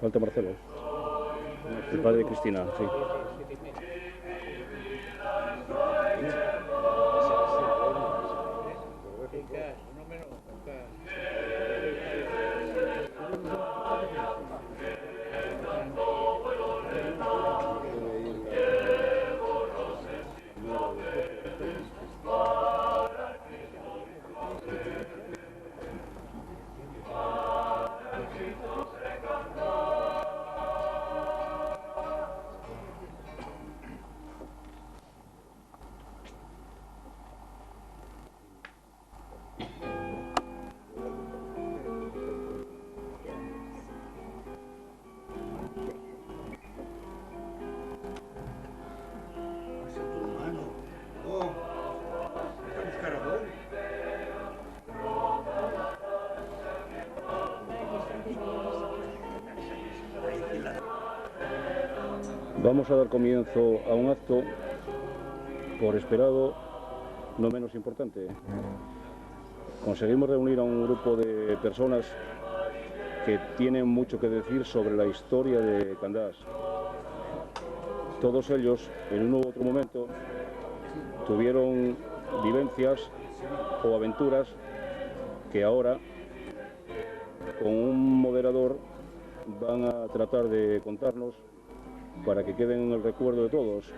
Falta Marcelo, el padre de Cristina, sí. Vamos a dar comienzo a un acto, por esperado, no menos importante. Conseguimos reunir a un grupo de personas que tienen mucho que decir sobre la historia de Candás. Todos ellos, en un u otro momento, tuvieron vivencias o aventuras que ahora, con un moderador, van a tratar de contarnos para que queden en el recuerdo de todos.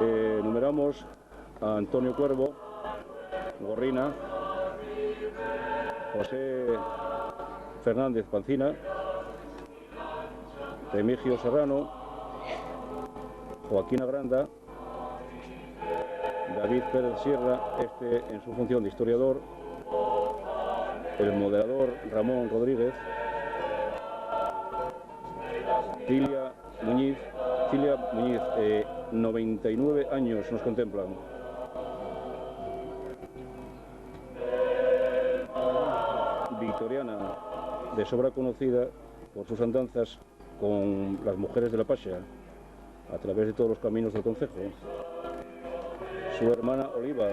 Enumeramos a Antonio Cuervo, Gorrina, José Fernández Pancina, Remigio Serrano, Joaquín Agranda, David Pérez Sierra, en su función de historiador, el moderador Ramón Rodríguez, Cilia Muñiz, 99 años nos contemplan. Victoriana, de sobra conocida por sus andanzas con las mujeres de la Pasha, a través de todos los caminos del concejo. Su hermana Oliva.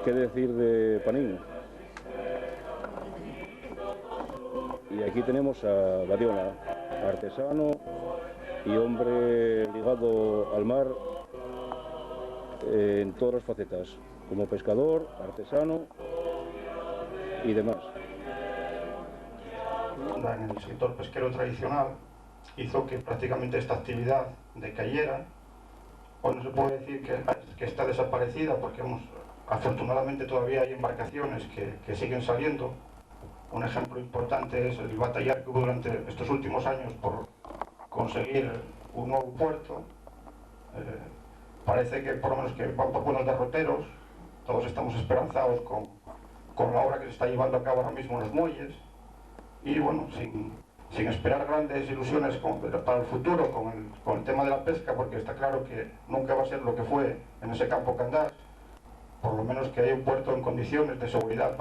¿Qué decir de Panín? Y aquí tenemos a Badiola, artesano y hombre ligado al mar en todas las facetas, como pescador, artesano y demás. En el sector pesquero tradicional hizo que prácticamente esta actividad decayera, o no se puede decir que está desaparecida, porque afortunadamente todavía hay embarcaciones que siguen saliendo. Un ejemplo importante es el batallar que hubo durante estos últimos años por conseguir un nuevo puerto. Parece que por lo menos que van por buenos derroteros. Todos estamos esperanzados con la obra que se está llevando a cabo ahora mismo en los muelles. Y bueno, sin esperar grandes ilusiones para el futuro con el tema de la pesca, porque está claro que nunca va a ser lo que fue en ese campo Candás, por lo menos que haya un puerto en condiciones de seguridad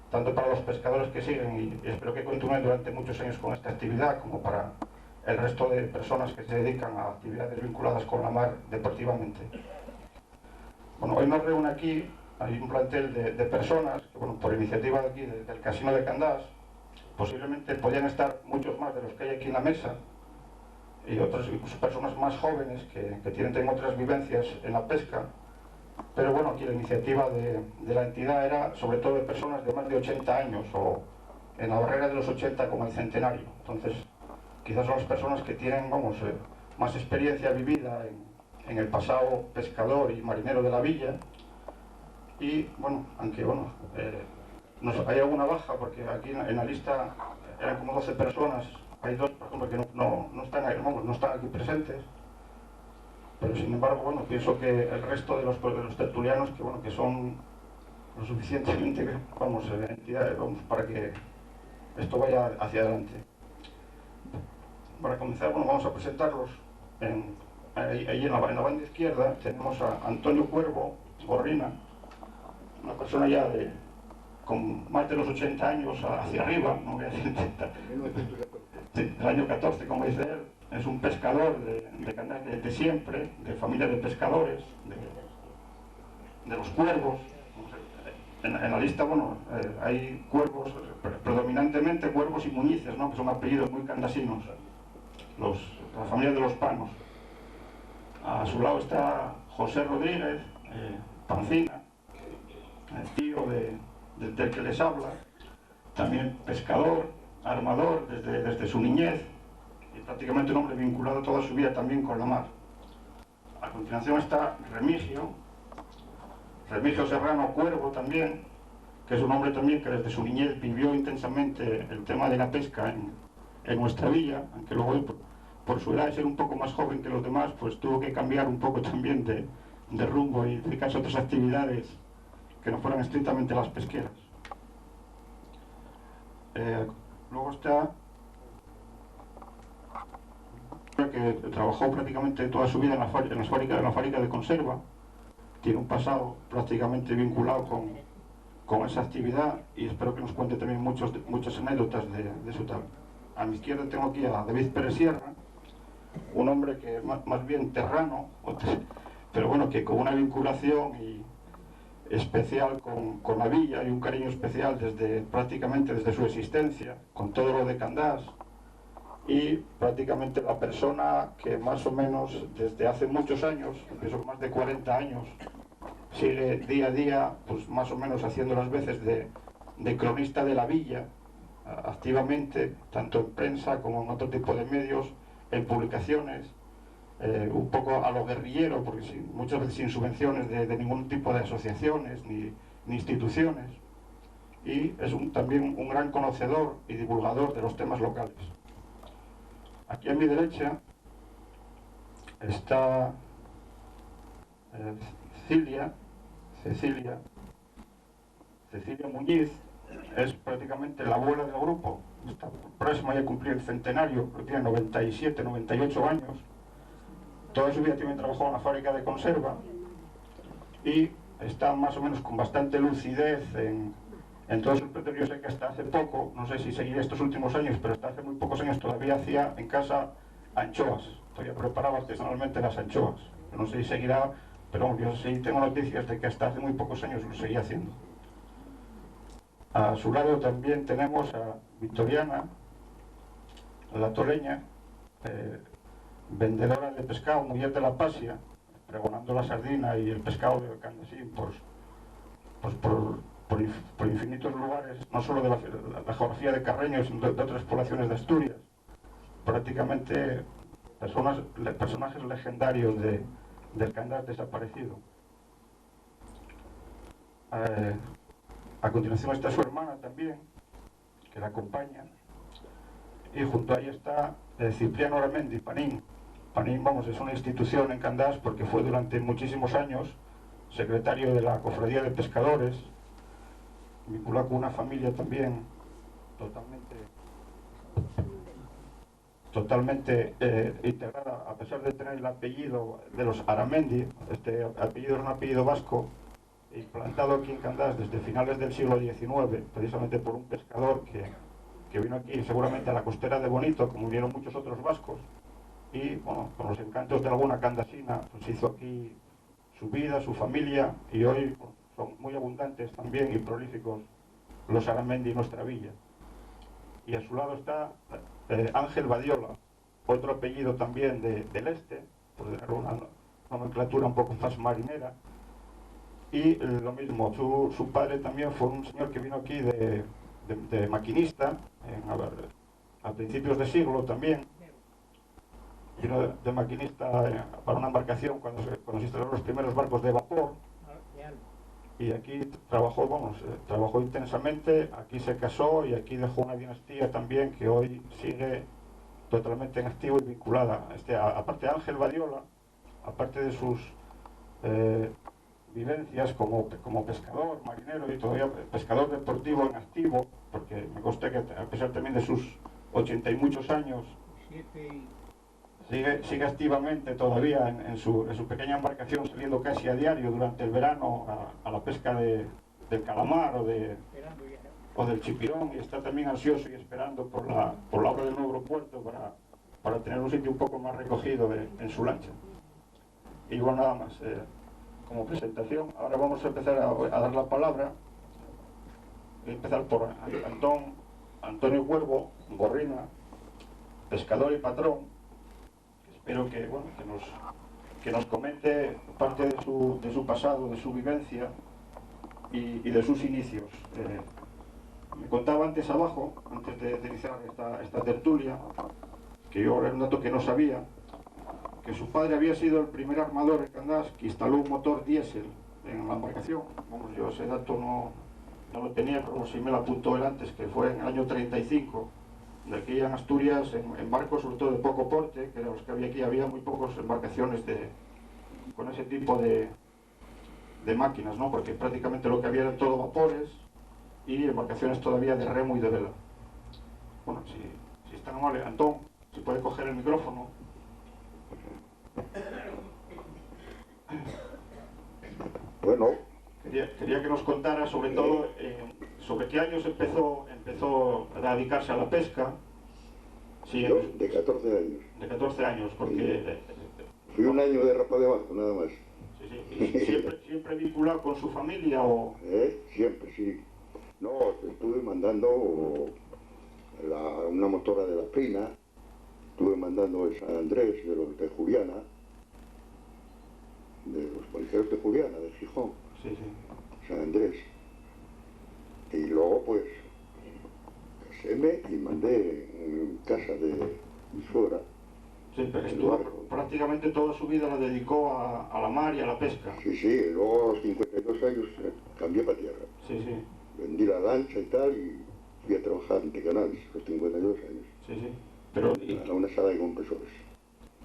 tanto para los pescadores que siguen, y espero que continúen durante muchos años con esta actividad, como para el resto de personas que se dedican a actividades vinculadas con la mar deportivamente. Bueno, hoy nos reúne aquí, hay un plantel de personas que, bueno, por iniciativa de aquí, del Casino de Candás, posiblemente podrían estar muchos más de los que hay aquí en la mesa, y otras incluso personas más jóvenes que tienen otras vivencias en la pesca. Pero bueno, aquí la iniciativa de la entidad era sobre todo de personas de más de 80 años, o en la barrera de los 80 como el centenario. Entonces, quizás son las personas que tienen, más experiencia vivida en el pasado pescador y marinero de la villa. Y bueno, aunque bueno, hay alguna baja, porque aquí en la lista eran como 12 personas, hay dos, por ejemplo, que no están, vamos, no están aquí presentes, pero sin embargo, bueno, pienso que el resto de los tertulianos, que bueno, que son lo suficientemente, vamos, entidades, vamos, para que esto vaya hacia adelante. Para comenzar, bueno, vamos a presentarlos. Ahí en la banda izquierda tenemos a Antonio Cuervo Gorrina, una persona ya con más de los 80 años hacia arriba, no voy a decir 80, del año 14, como dice él. Es un pescador de siempre, de familia de pescadores, de los cuervos. En la lista, bueno, hay cuervos, predominantemente cuervos y muñices, ¿no? Que son apellidos muy candasinos, la familia de los Panos. A su lado está José Rodríguez, Pancina, el tío del que les habla, también pescador, armador desde su niñez, y prácticamente un hombre vinculado toda su vida también con la mar. A continuación está Remigio Serrano Cuervo también, que es un hombre también que desde su niñez vivió intensamente el tema de la pesca en nuestra villa, aunque luego él, por su edad de ser un poco más joven que los demás, pues tuvo que cambiar un poco también de rumbo y dedicarse a otras actividades que no fueran estrictamente las pesqueras. Luego está que trabajó prácticamente toda su vida en la fábrica de conserva, tiene un pasado prácticamente vinculado con esa actividad y espero que nos cuente también muchas anécdotas de su tal. A mi izquierda tengo aquí a David Pérez Sierra, un hombre que es más bien terrano, pero bueno, que con una vinculación especial con la villa y un cariño especial prácticamente desde su existencia, con todo lo de Candás, y prácticamente la persona que más o menos desde hace muchos años, pienso que más de 40 años, sigue día a día, pues más o menos haciendo las veces de cronista de la villa, activamente, tanto en prensa como en otro tipo de medios, en publicaciones, un poco a lo guerrillero, porque muchas veces sin subvenciones de ningún tipo de asociaciones ni instituciones, y es también un gran conocedor y divulgador de los temas locales. Aquí a mi derecha está Cecilia Muñiz, es prácticamente la abuela del grupo. Está próxima ya a cumplir el centenario, tiene 97, 98 años. Toda su vida también trabajó en la fábrica de conserva y está más o menos con bastante lucidez en todo su proyecto. Yo sé que hasta hace poco, no sé si seguiré estos últimos años, pero hasta hace muy pocos años todavía hacía en casa anchoas. Todavía preparaba artesanalmente las anchoas. No sé si seguirá, pero yo sí tengo noticias de que hasta hace muy pocos años lo seguía haciendo. A su lado también tenemos a Victoriana, la toreña, vendedora de pescado, mujer de la Pasia, pregonando la sardina y el pescado del Candasín por infinitos lugares, no solo de la geografía de Carreño, sino de otras poblaciones de Asturias. Prácticamente personajes legendarios del Candás desaparecido. A continuación está su hermana también, que la acompaña, y junto a ella está Cipriano Aramendi, Panín. Panín, vamos, es una institución en Candás porque fue durante muchísimos años secretario de la Cofradía de Pescadores, vinculado con una familia también totalmente integrada, a pesar de tener el apellido de los Aramendi. Este apellido es un apellido vasco, implantado aquí en Candás desde finales del siglo XIX, precisamente por un pescador que vino aquí seguramente a la costera de Bonito, como vieron muchos otros vascos, y bueno, con los encantos de alguna candasina, pues hizo aquí su vida, su familia, y hoy son muy abundantes también y prolíficos los Aramendi en nuestra villa. Y a su lado está Ángel Badiola, otro apellido también del este, por tener una nomenclatura un poco más marinera. Y lo mismo, su padre también fue un señor que vino aquí de maquinista, a principios de siglo también. Vino de maquinista para una embarcación cuando se instalaron los primeros barcos de vapor. y aquí trabajó, vamos, trabajó intensamente, aquí se casó y aquí dejó una dinastía también que hoy sigue totalmente en activo y vinculada. Aparte de Ángel Badiola, aparte de sus vivencias como pescador, marinero y todavía pescador deportivo en activo, porque me consta que a pesar también de sus 80 y muchos años, sigue activamente todavía en su pequeña embarcación, saliendo casi a diario durante el verano a la pesca del calamar o del chipirón, y está también ansioso y esperando por la obra del nuevo puerto para tener un sitio un poco más recogido en su lancha. Y bueno, nada más, como presentación, ahora vamos a empezar a dar la palabra. Voy a empezar por Antonio Cuervo Gorrina, pescador y patrón. Espero que nos comente parte de su pasado, de su vivencia y de sus inicios. Me contaba antes abajo, antes de iniciar esta tertulia, que yo era un dato que no sabía, que su padre había sido el primer armador en Candás que instaló un motor diésel en la embarcación. Vamos, yo ese dato no lo tenía, pero sí me lo apuntó él antes, que fue en el año 35, de aquí en Asturias, en barcos sobre todo de poco porte, que eran los que había aquí, había muy pocas embarcaciones con ese tipo de máquinas, ¿no? Porque prácticamente lo que había eran todo vapores y embarcaciones todavía de remo y de vela. Bueno, si es tan amable, Antón, si puede coger el micrófono. Bueno, quería que nos contara sobre todo sobre qué años empezó a dedicarse a la pesca. Sí, yo de 14 años. De 14 años, porque... Fui un año de rapa de abajo, nada más. Sí. ¿Y siempre vinculado con su familia o...? Siempre, sí. No, estuve mandando una motora de la Prina, estuve mandando el San Andrés de los de Juliana, de los banqueros de Juliana, de Gijón. Sí. San Andrés. Y luego pues caséme y mandé en casa de mi suegra. Sí, pero estuvo prácticamente toda su vida la dedicó a la mar y a la pesca. Sí, luego a los 52 años cambié para tierra. Sí. Vendí la lancha y tal y fui a trabajar en Tecanales, a los 52 años. Sí. Pero, a una sala de compresores.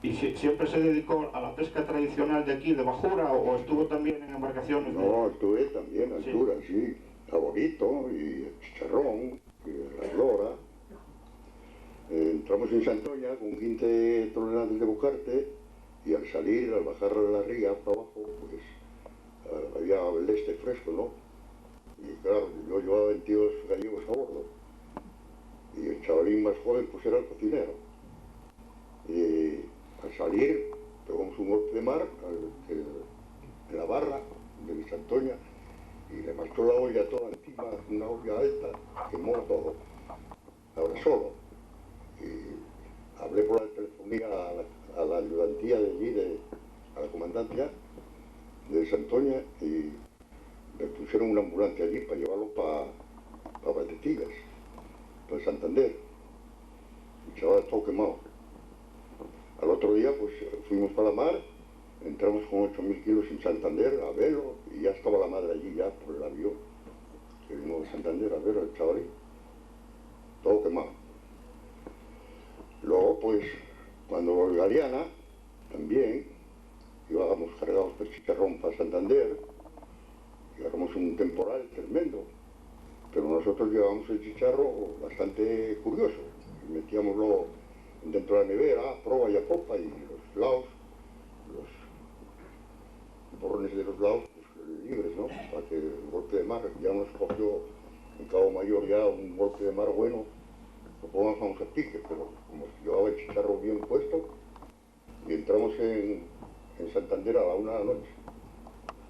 ¿Y siempre se dedicó a la pesca tradicional de aquí, de bajura, o estuvo también en embarcaciones? No, estuve también a altura, sí. A bonito, y chicharrón, y la lora. Entramos en Santoña con 15 toneladas de bocarte y al salir, al bajar la ría para abajo, pues había el este fresco, ¿no? Y claro, yo llevaba 22 gallegos a bordo. Y el chavalín más joven pues era el cocinero. Y al salir, pegamos un golpe de mar en la barra de Santoña y le marchó la olla toda encima, una olla alta, quemó todo, ahora solo. Y hablé por la telefonía a la ayudantía de allí, a la comandancia de Santoña, y me pusieron una ambulancia allí para llevarlo para Valdetigas, para Santander. El chaval todo quemado. Al otro día pues fuimos para la mar, entramos con 8.000 kilos en Santander a verlo y ya estaba la madre allí ya por el avión que vino de Santander a ver al chavalín, todo quemado. Luego pues cuando Galeana también íbamos cargados de chicharrón para Santander y agarramos un temporal tremendo, pero nosotros llevábamos el chicharro bastante curioso y metíamoslo dentro de la nevera, a proa y a popa, y los lados, los borrones de los lados, pues, libres, ¿no? Para que el golpe de mar, ya nos cogió en Cabo Mayor ya un golpe de mar bueno, lo pongamos a pique, pero como llevaba el chicharro bien puesto, y entramos en Santander a la 1 de la noche,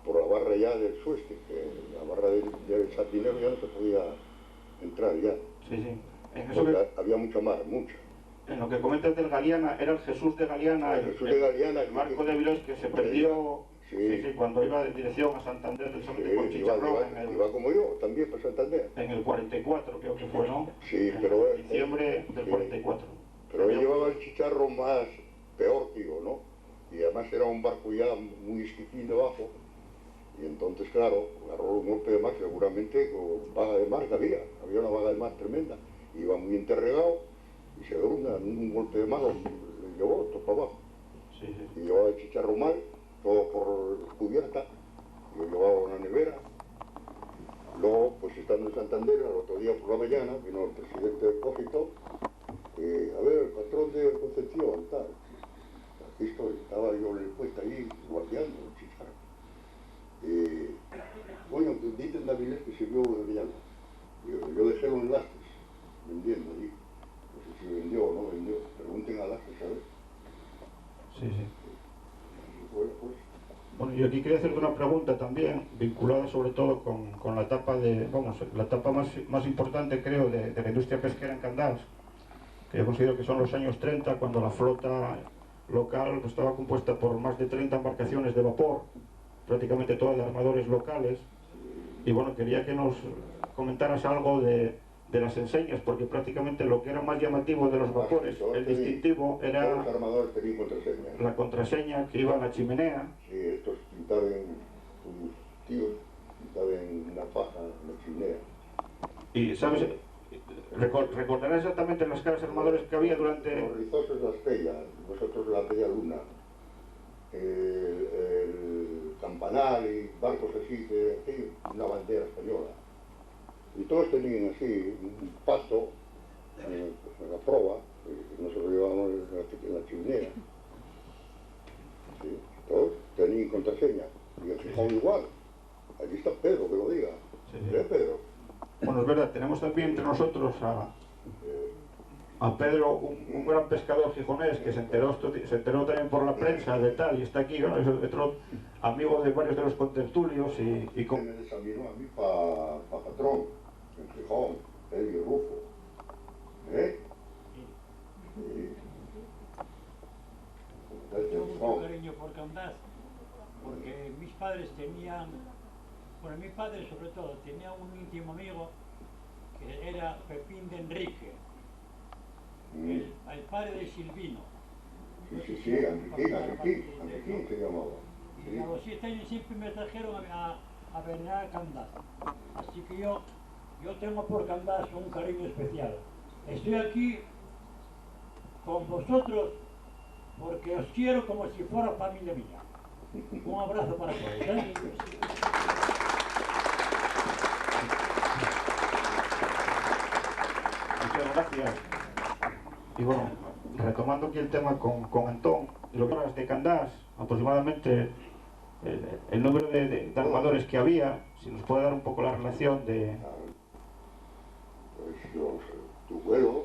por la barra ya del sueste, que la barra del Sardinero ya no se podía entrar ya. Sí. Había mucha mar, mucha. En lo que comentas del Galeana, era el Jesús de Galeana, el barco de Vilós que se perdió cuando iba en dirección a Santander, con chicharrón. Iba como yo, también para Santander. En el 44 creo que fue, ¿no? Sí, pero... En diciembre del 44. Pero él llevaba el chicharro más peor, digo, ¿no? Y además era un barco ya muy esquifín debajo. Y entonces, claro, agarró un golpe de mar seguramente con vaga de mar que había una vaga de mar tremenda, iba muy enterregado y se dio un golpe de mar, le llevó todo para abajo. Sí, sí. Y llevaba el chicharro mal, todo por cubierta, y lo llevaba a una nevera. Luego, pues estando en Santander, al otro día por la mañana, vino el presidente del Cógito, a ver, el patrón de Concepción, tal. Aquí estoy, estaba yo en el puesto allí, guardiando el chicharro. Bueno, dite en Davilés que se vio de llano. Yo dejé los lastres vendiendo allí. No sé si vendió o no vendió. Pregunten a lastres, ¿sabes? Sí, sí. Bueno, pues. Bueno, yo aquí quería hacerte una pregunta también, vinculada sobre todo con la etapa la etapa más importante, creo, de la industria pesquera en Candás, que yo considero que son los años 30, cuando la flota local estaba compuesta por más de 30 embarcaciones de vapor, prácticamente todas de armadores locales. Y bueno, quería que nos comentaras algo de las enseñas, porque prácticamente lo que era más llamativo de los vapores, el distintivo, era todos los armadores tenían contraseña. la contraseña que iba a la chimenea. Sí, estos pintaban, sus tíos pintaban una faja en la chimenea. Y, ¿sabes? ¿Recordarás exactamente las caras armadores que había durante...? Los rizosos la estrella, nosotros la media luna, el campanar y barcos así, una bandera española. Y todos tenían así un pato en la proa, que nosotros llevábamos en la chimenea. Sí, todos tenían contraseña. Y el Gijón igual. Allí está Pedro, que lo diga. Sí. Pedro. Bueno, es verdad, tenemos también entre nosotros a Pedro, un gran pescador gijonés que se enteró también por la prensa de tal, y está aquí, ¿no? Es otro amigo de varios de los contertulios y Me desaminó a mí para patrón, en Gijón, él y Rufo. Tengo mucho cariño por Candás, porque mis padres tenían, bueno, mi padre sobre todo, tenía un íntimo amigo que era Pepín de Enrique, el padre de Silvino. Sí, Anriquín se llamaba. Y a los 7 años siempre me trajeron a venerar a Candás. Así que yo tengo por Candás un cariño especial. Estoy aquí con vosotros porque os quiero como si fuera familia mía. Un abrazo para todos, ¿eh? muchas gracias. Y bueno, retomando aquí el tema con Antón, lo que hablas de Candás, aproximadamente el número de armadores que había, si nos puede dar un poco la relación de... Pues tu vuelo,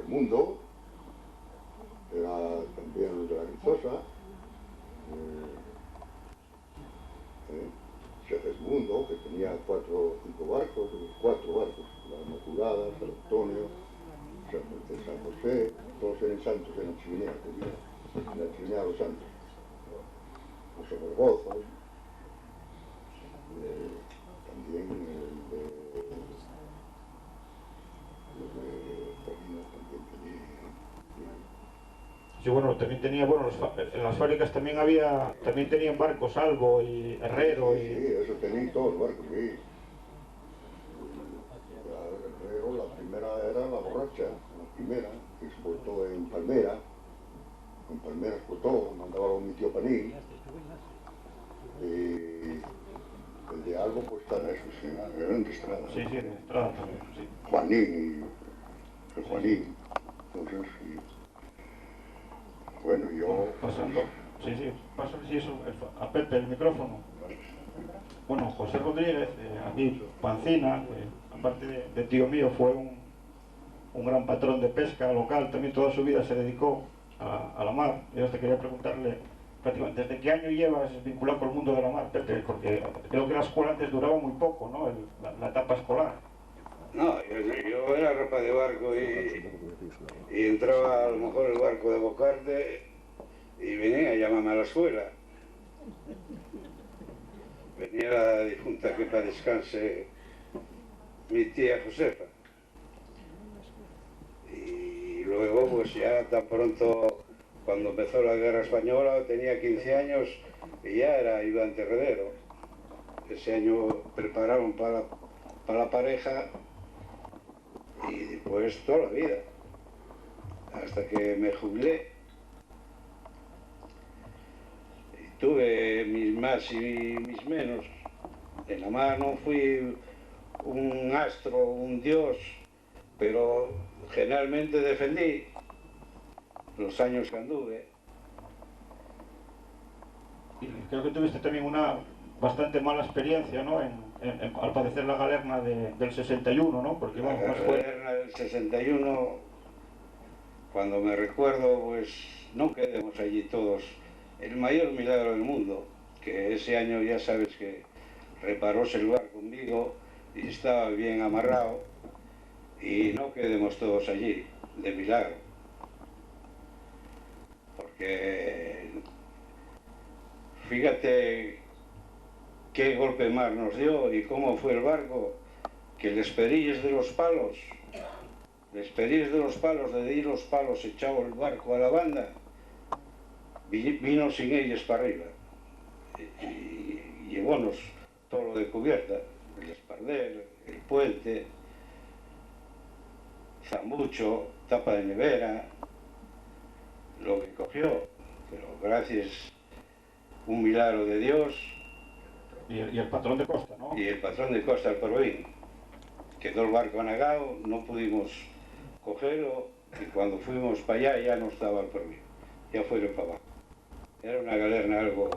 el mundo, era también de la Rizosa, Segismundo, que tenía 4 o 5 barcos, la Inmaculada, San Antonio, San José, todos eran santos en la chimenea, en la chimenea de los santos. Los Somergozos, también el de Sí, bueno, también tenía, bueno, en las fábricas también tenían barcos, Salvo y Herrero y... Sí, eso tenían todos los barcos, sí. Herrero, la primera era la Borracha, la primera, que exportó en Palmera exportó, mandaba a mi tío Panín. El de Albo pues está en eso, en la Gran Estrada. Sí, en Estrada también, sí. Juanín, el Juanín, entonces, bueno, yo... Pasando, pásale si eso, a Pepe el micrófono. Bueno, José Rodríguez, aquí Pancina, aparte de tío mío, fue un gran patrón de pesca local, también toda su vida se dedicó a la mar. Yo hasta quería preguntarle, prácticamente, ¿desde qué año llevas vinculado con el mundo de la mar, Pepe? Porque creo que la escuela antes duraba muy poco, ¿no? La etapa escolar. No, yo era ropa de barco y entraba a lo mejor el barco de Bocarte y venía a llamarme a la escuela. Venía la difunta, que para descanse, mi tía Josefa. Y luego pues ya tan pronto, cuando empezó la guerra española, tenía 15 años y ya era ayudante redero. ese año prepararon para la pareja y después toda la vida, hasta que me jubilé. Y tuve mis más y mis menos. En la mar no fui un astro, un dios, pero generalmente defendí los años que anduve. Y creo que tuviste también una bastante mala experiencia, ¿no? Al padecer la galerna del 61, ¿no? Porque La galerna del 61, cuando me recuerdo, pues no quedemos allí todos. El mayor milagro del mundo, que ese año ya sabes que reparóse el barco conmigo y estaba bien amarrado, y no quedemos todos allí, de milagro. Porque fíjate qué golpe mar nos dio y cómo fue el barco, que les perilles de los palos, de ir los palos echado el barco a la banda, vino sin ellos para arriba y llevónos todo lo de cubierta, el espardel, el puente, zambucho, tapa de nevera, lo que cogió, pero gracias un milagro de Dios. Y el patrón de costa, ¿no? Y el patrón de costa, el Porvín. Quedó el barco anegado, no pudimos cogerlo y cuando fuimos para allá ya no estaba el Porvín, ya fueron para abajo. Era una galerna algo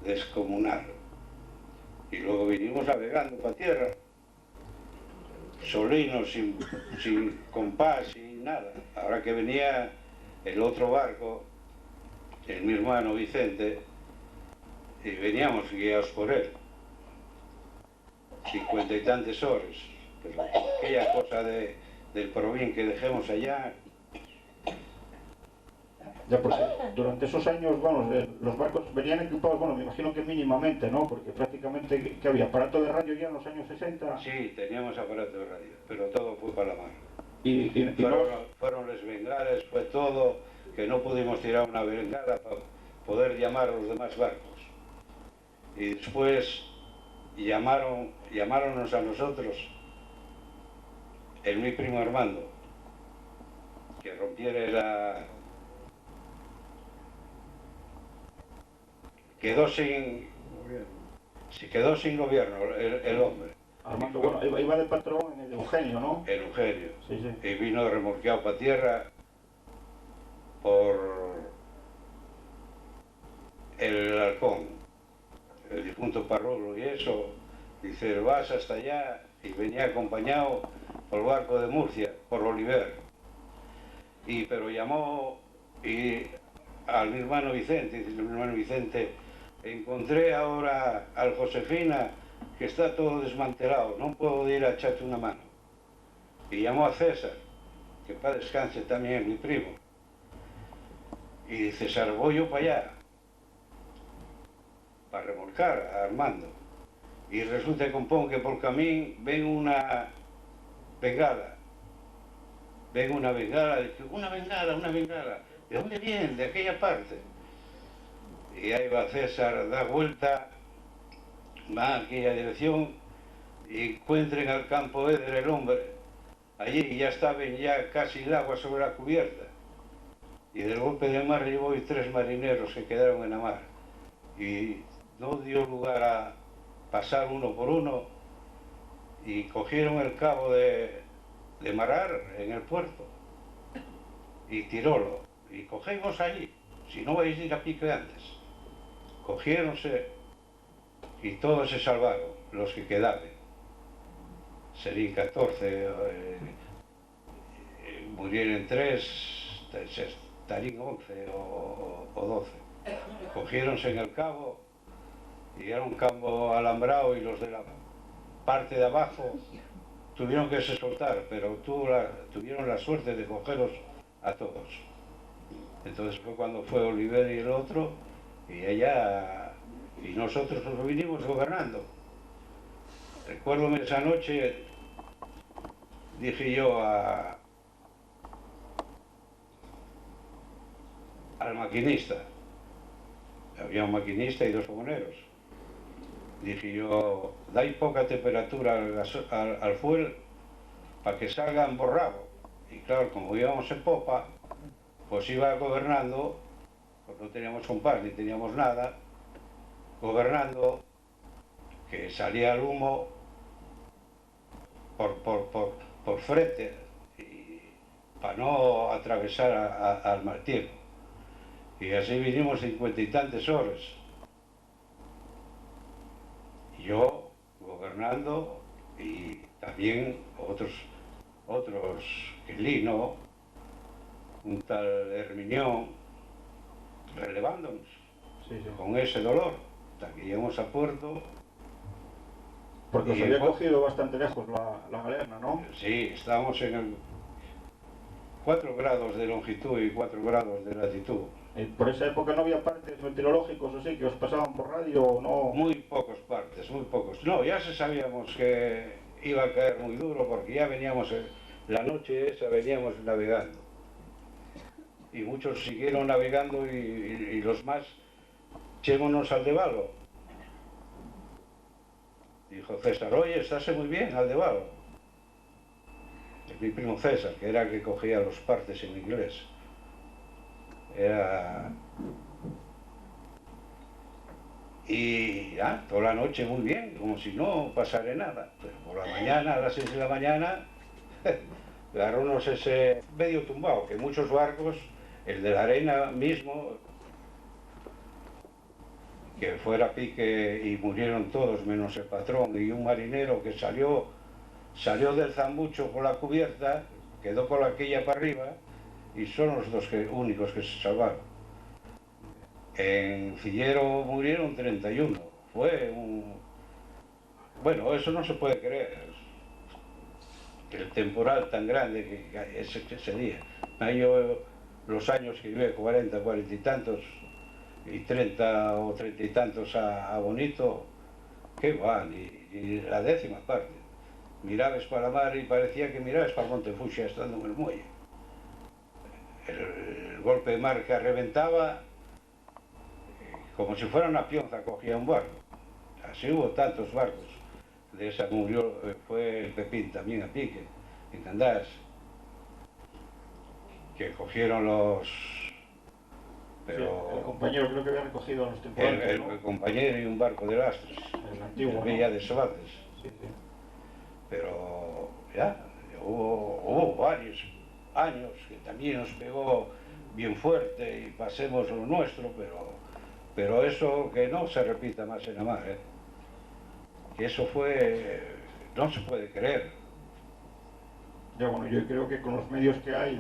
descomunal. Y luego vinimos navegando para tierra, solinos, sin compás, sin nada. Ahora que venía el otro barco, mi hermano Vicente, y veníamos guiados por él. 50 y tantas horas. Pero aquella cosa del Porvín que dejemos allá. Ya, porque durante esos años, vamos, los barcos venían equipados, bueno, me imagino que mínimamente, ¿no? Porque prácticamente, ¿qué había? ¿Aparato de radio ya en los años 60? Sí, teníamos aparato de radio, pero todo fue para la mar. Fueron las bengalas, fue todo, que no pudimos tirar una bengala para poder llamar a los demás barcos. Y después llamaronos a nosotros, mi primo Armando, que rompiera quedó sin gobierno el hombre. Armando, bueno, iba de patrón en el Eugenio, ¿no? El Eugenio. Sí, sí. Y vino remolcado para tierra por el Halcón, el difunto Parrulo y eso. Dice, vas hasta allá, y venía acompañado por el barco de Murcia, por Oliver. Pero llamó a mi hermano Vicente, dice mi hermano Vicente, encontré ahora al Josefina que está todo desmantelado, no puedo ir a echarte una mano. Y llamó a César, que para descanse también mi primo. Y dice, César, voy yo para allá, para remolcar a Armando. Y resulta que compón que por camino ven una bengala. Ven una bengala, dice, una bengala. ¿De dónde viene? De aquella parte. Y ahí va César, da vuelta, va a aquella dirección y encuentren al campo Eder el hombre. Allí ya estaban ya casi el agua sobre la cubierta. Y del golpe de mar llevó 3 marineros que quedaron en la mar. Y no dio lugar a pasar uno por uno y cogieron el cabo de Marar en el puerto y tirólo. Y cogemos allí, si no vais a ir a pique antes. Cogiéronse y todos se salvaron, los que quedaban. Serían 14, murieron 3, estarían 11 o 12. Cogiéronse en el cabo y era un campo alambrado y los de la parte de abajo tuvieron que se soltar, pero tuvieron la suerte de cogerlos a todos. Entonces fue cuando fue Oliver y el otro, y ella y nosotros nos vinimos gobernando. Recuérdome esa noche, dije yo al maquinista, había un maquinista y 2 comuneros, Dije yo, dais poca temperatura al fuel para que salgan borrado. Y claro, como íbamos en popa, pues iba gobernando, pues no teníamos compás ni teníamos nada, gobernando, que salía el humo por frente, y para no atravesar al mal tiempo. Y así vinimos 50 y tantas horas. Yo gobernando y también otros que Lino, un tal Herminión, relevándonos con ese dolor, hasta que llegamos a puerto. Porque os había cogido bastante lejos la galerna, ¿no? Sí, estábamos en el 4 grados de longitud y 4 grados de latitud. ¿Por esa época no había partes meteorológicos o sí que os pasaban por radio o no? Muy pocos partes, muy pocos. No, ya sabíamos que iba a caer muy duro porque ya veníamos, la noche esa veníamos navegando. Y muchos siguieron navegando y los más, echémonos al Aldevalo. Dijo César, oye, estás muy bien, Aldevalo. Mi primo César, que era el que cogía los partes en inglés. Y ya, toda la noche muy bien, como si no pasara nada. Pero por la mañana, a las 6 de la mañana, agarrónos ese medio tumbado, que muchos barcos, el de la arena mismo, que fuera a pique y murieron todos, menos el patrón y un marinero que salió del zambucho por la cubierta, quedó con la quilla para arriba, y son los dos únicos que se salvaron. En Cillero murieron 31. Fue un... Bueno, eso no se puede creer. El temporal tan grande que ese día. Yo, los años que viví, 40 y tantos, y 30 o 30 y tantos a Bonito, qué va, ni la décima parte. Mirabas para la mar y parecía que mirabas para Montefuxia estando en el muelle. El golpe de mar que reventaba, como si fuera una pionza, cogía un barco. Así hubo tantos barcos. De esa murió, fue el Pepín también a pique, en Candás, que cogieron los... Pero sí, el compañero creo que había recogido a los temporales, ¿no? El compañero y un barco de lastres, el antiguo, Villa ¿no? de Sabates. Sí. Pero ya, hubo varios años que también nos pegó bien fuerte y pasemos lo nuestro, pero eso que no se repita más en la mar, que eso fue, no se puede creer. Ya, bueno, yo creo que con los medios que hay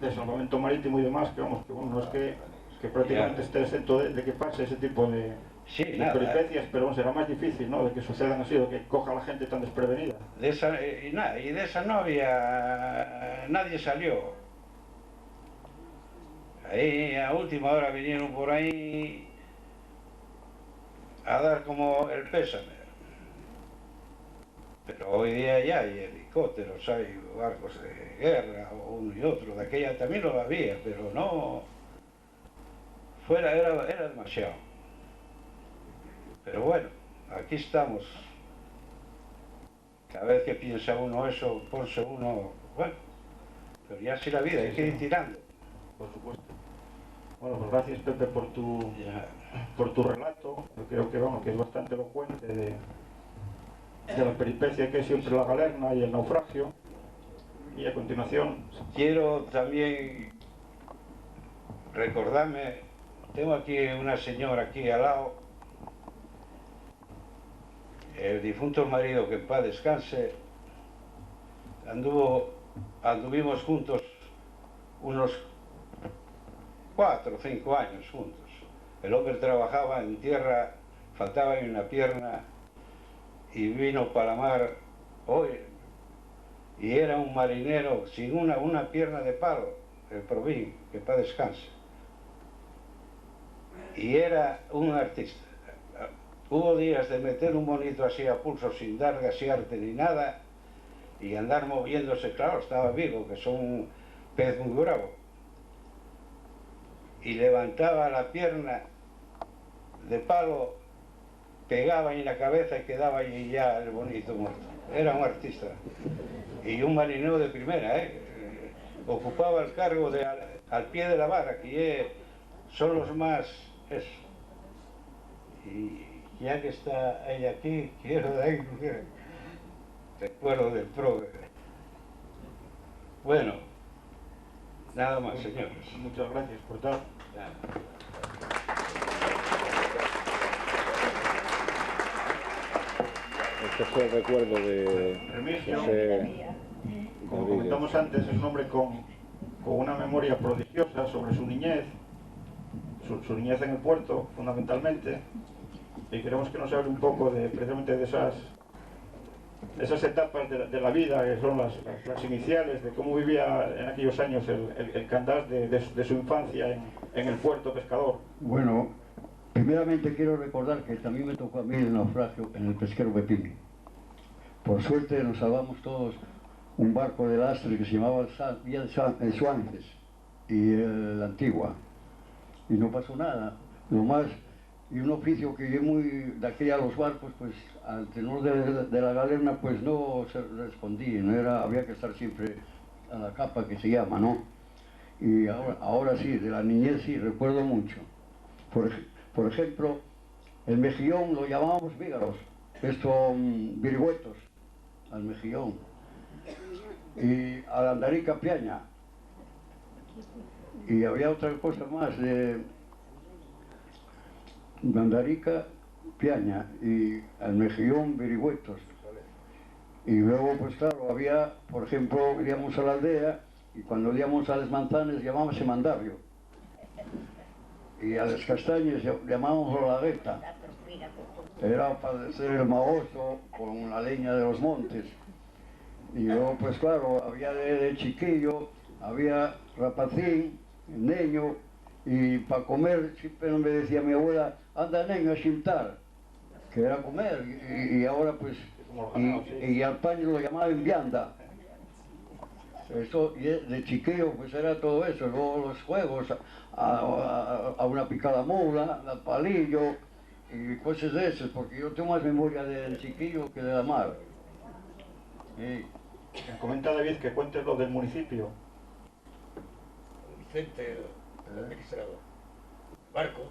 de salvamento marítimo y demás, que vamos, que bueno, no es que prácticamente esté exento de que pase ese tipo de peripecias, pero bueno, será más difícil, ¿no?, de que sucedan así, de que coja a la gente tan desprevenida. De esa no había, nadie salió. Ahí a última hora vinieron por ahí a dar como el pésame. Pero hoy día ya hay helicópteros, hay barcos de guerra, uno y otro. De aquella también lo había, pero no... era demasiado. Pero bueno, aquí estamos. Cada vez que piensa uno eso, ponse uno... Bueno, pero ya así la vida, hay que ir tirando. Por supuesto. Bueno, pues gracias, Pepe, por tu relato. Yo creo que, bueno, que es bastante elocuente de la peripecia que es siempre la galerna y el naufragio. Y a continuación... Quiero también recordarme, tengo aquí una señora aquí al lado, el difunto marido, que en paz descanse, anduvimos juntos unos 4 o 5 años juntos. El hombre trabajaba en tierra, faltaba en una pierna y vino para la mar hoy, y era un marinero sin una pierna de palo, el Provín, que para descanse. Y era un artista. Hubo días de meter un bonito así a pulso sin dar gasearte ni nada y andar moviéndose, claro, estaba vivo, que son un pez muy bravo. Y levantaba la pierna de palo pegaba en la cabeza y quedaba ahí ya el bonito muerto. Era un artista y un marinero de primera, ocupaba el cargo de al pie de la vara, que son los más eso. Y ya que está ella aquí, quiero dar un recuerdo del progre. Bueno, nada más, señores. Muchas gracias por tal. Este fue el recuerdo de Remigio, José como Rodríguez. comentamos antes, es un hombre con una memoria prodigiosa sobre su niñez, su niñez en el puerto, fundamentalmente, y queremos que nos hable un poco precisamente de esas etapas de la vida, que son las iniciales, de cómo vivía en aquellos años el Candás de su infancia en el puerto pescador. Bueno, primeramente quiero recordar que también me tocó a mí el naufragio en el pesquero Pepín. Por suerte nos salvamos todos un barco de lastre que se llamaba el Suances y la Antigua. Y no pasó nada. Lo más, y un oficio que yo muy de aquella a los barcos, pues al tenor de la galerna, pues no se respondía, había que estar siempre a la capa que se llama, ¿no? Y ahora sí, de la niñez sí, recuerdo mucho. Por ejemplo, el mejillón lo llamábamos vígaros, esto virigüetos, al mejillón. Y a la andarica piaña. Y había otra cosa más de andarica piaña y al mejillón virigüetos. Y luego, pues claro, había, por ejemplo, íbamos a la aldea y cuando íbamos a las manzanas llamábamos mandabio. Y a las castañas llamábamos la lagueta. Era para hacer el magosto con la leña de los montes. Y luego, pues claro, había de chiquillo, había rapacín, niño, y para comer siempre me decía mi abuela, anda niño a xintar, que era comer, y ahora pues, y al paño lo llamaban vianda. Eso, y de chiquillo pues era todo eso, luego los juegos, a una picada mula, al palillo, y cosas de esas, porque yo tengo más memoria del chiquillo que de la mar. Comenta David que cuentes lo del municipio. Vicente, el administrador. Barco.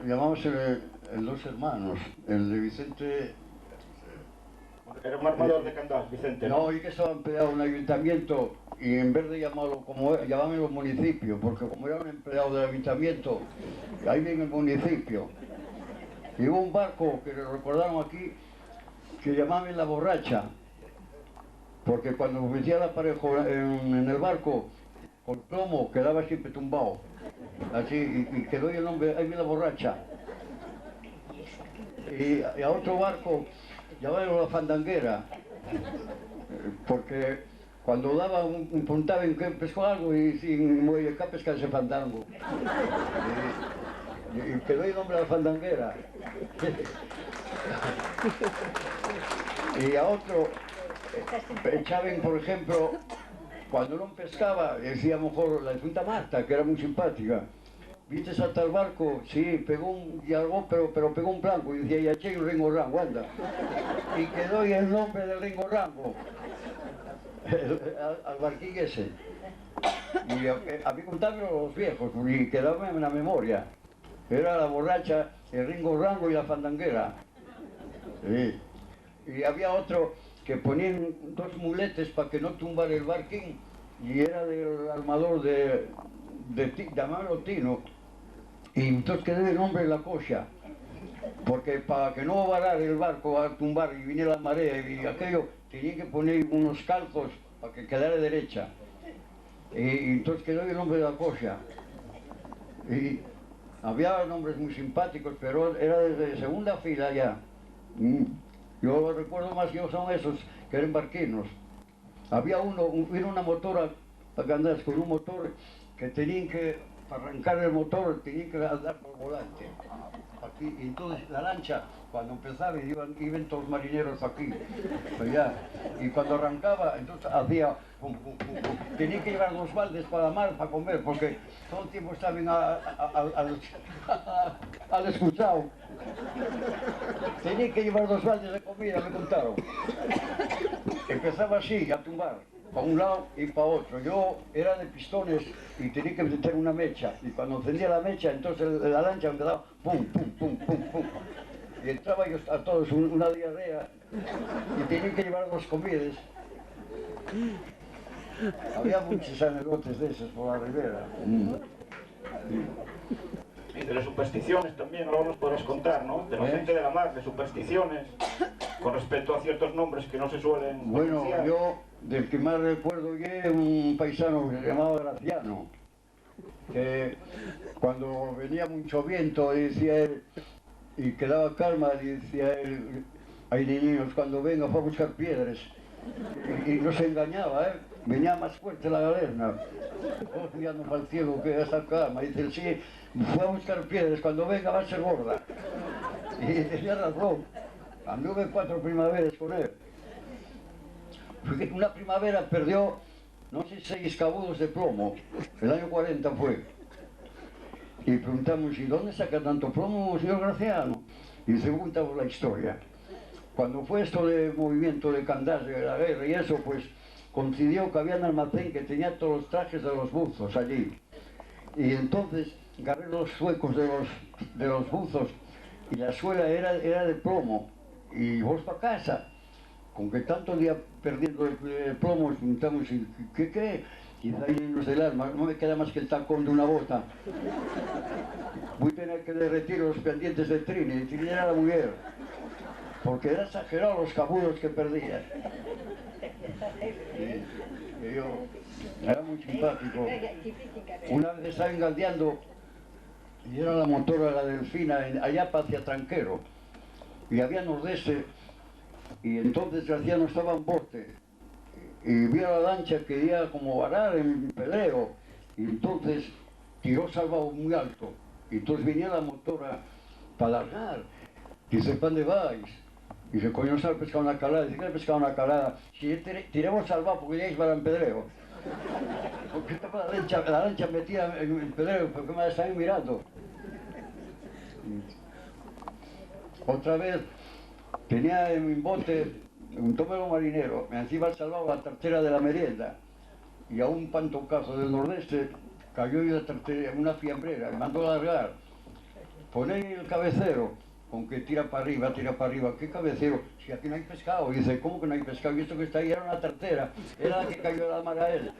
Llamamos el Dos Hermanos, el de Vicente. Era un armador de Candás, Vicente. No, y que estaba empleado en el ayuntamiento y en vez de llamarlo como llamámoslo municipio, porque como era un empleado del ayuntamiento, ahí viene el municipio. Y hubo un barco que le recordaron aquí que llamaban La Borracha, porque cuando metía la pareja en el barco con plomo quedaba siempre tumbado, así, y quedó el nombre, ahí viene La Borracha. Y a otro barco llamaban La Fandanguera, porque cuando daba un puntado en que pescó algo y sin muelle que pescar ese fandango. Y quedó el nombre de La Fandanguera. Y a otro echaban, por ejemplo, cuando no pescaba, decía mejor la Junta Marta, que era muy simpática. ¿Viste saltar el barco? Sí, pegó un yargó, pero pegó un blanco. Y decía, ya che, un Ringo Rango, anda. Y quedó ahí el nombre del Ringo Rango, al barquín ese. Y a mí contaban los viejos, y quedaba en la memoria. Era La Borracha, el Ringo Rango y La Fandanguera. Sí. Y había otro que ponían dos muletes para que no tumbara el barquín, y era del armador llamarlo Tino, y entonces quedó el nombre La Coxa, porque para que no varara el barco a tumbar y viniera la marea y aquello, tenían que poner unos calcos para que quedara derecha, y entonces quedó el nombre de La Coxa. Y había nombres muy simpáticos, pero era desde segunda fila ya. Yo recuerdo más que son esos que eran barquinos. Había una motora para andar con un motor que tenían que, para arrancar el motor, tenían que andar por volante. aquí, y entonces la lancha, cuando empezaba, iban todos los marineros aquí, allá, y cuando arrancaba, entonces hacía pum, pum, pum, pum. Tenía que llevar 2 baldes para la mar para comer, porque todo el tiempo estaban al escuchado. Tenía que llevar 2 baldes de comida, me contaron. Empezaba así, a tumbar, para un lado y para otro. Yo era de pistones y tenía que meter una mecha, y cuando encendía la mecha, entonces la lancha empezaba pum, pum, pum, pum, pum. Y entraba yo a todos una diarrea y tenía que llevar 2 comidas. Había muchos anedotes de esos por la ribera. Y de las supersticiones también, ahora nos podrás contar, ¿no? De la gente de la mar, de supersticiones, con respecto a ciertos nombres que no se suelen Bueno, pronunciar. yo, del que más recuerdo, es un paisano que se llamaba Graciano, que cuando venía mucho viento, decía él, y quedaba calma, y decía él, ay niños, cuando venga fue a buscar piedras. Y no se engañaba, ¿eh? Venía más fuerte la galerna. Oh, mirando para el cielo, que esa calma. Dice, sí, fue a buscar piedras, cuando venga va a ser gorda. Y tenía razón. Anduve 4 primaveras con él. Una primavera perdió, no sé, 6 cabudos de plomo. El año 40 fue. Y preguntamos, ¿y dónde saca tanto plomo, señor Graciano? Y se contamos la historia. Cuando fue esto de movimiento de Candás, de la guerra y eso, pues coincidió que había un almacén que tenía todos los trajes de los buzos allí. Y entonces agarré los suecos de los buzos y la suela era de plomo. Y vos para casa, con que tanto día perdiendo el plomo, preguntamos, ¿qué cree? Y ahí llenos del alma, no me queda más que el tacón de una bota. Voy a tener que derretir los pendientes de Trini, y Trini era la mujer, porque era exagerado los cabudos que perdía. Y yo, era muy simpático. Una vez estaba engaldeando, y era la motora, la Delfina, allá hacia Tranquero, y había nordeste, y entonces Graciano estaba en bote, y vi a la lancha que quería como varar en peleo, y entonces tiró salvado muy alto, y entonces venía la motora para largar. Dice, ¿para dónde vais? Dice, coño, no sabe pescar una calada. Dice, ¿qué he pescado una calada? Si tiremos salvado porque ya iba en pedreo. Porque estaba la lancha metida en el pedreo, porque me estaban mirando. Otra vez tenía en mi bote un tómero marinero, me encima el salvado la tartera de la merienda, y a un pantocazo del nordeste cayó yo una fiambrera, me mandó a largar. Poné el cabecero, con que tira para arriba, ¿qué cabecero? Si aquí no hay pescado. Y dice, ¿cómo que no hay pescado? Y esto que está ahí era una tartera, era la que cayó a la mar a él.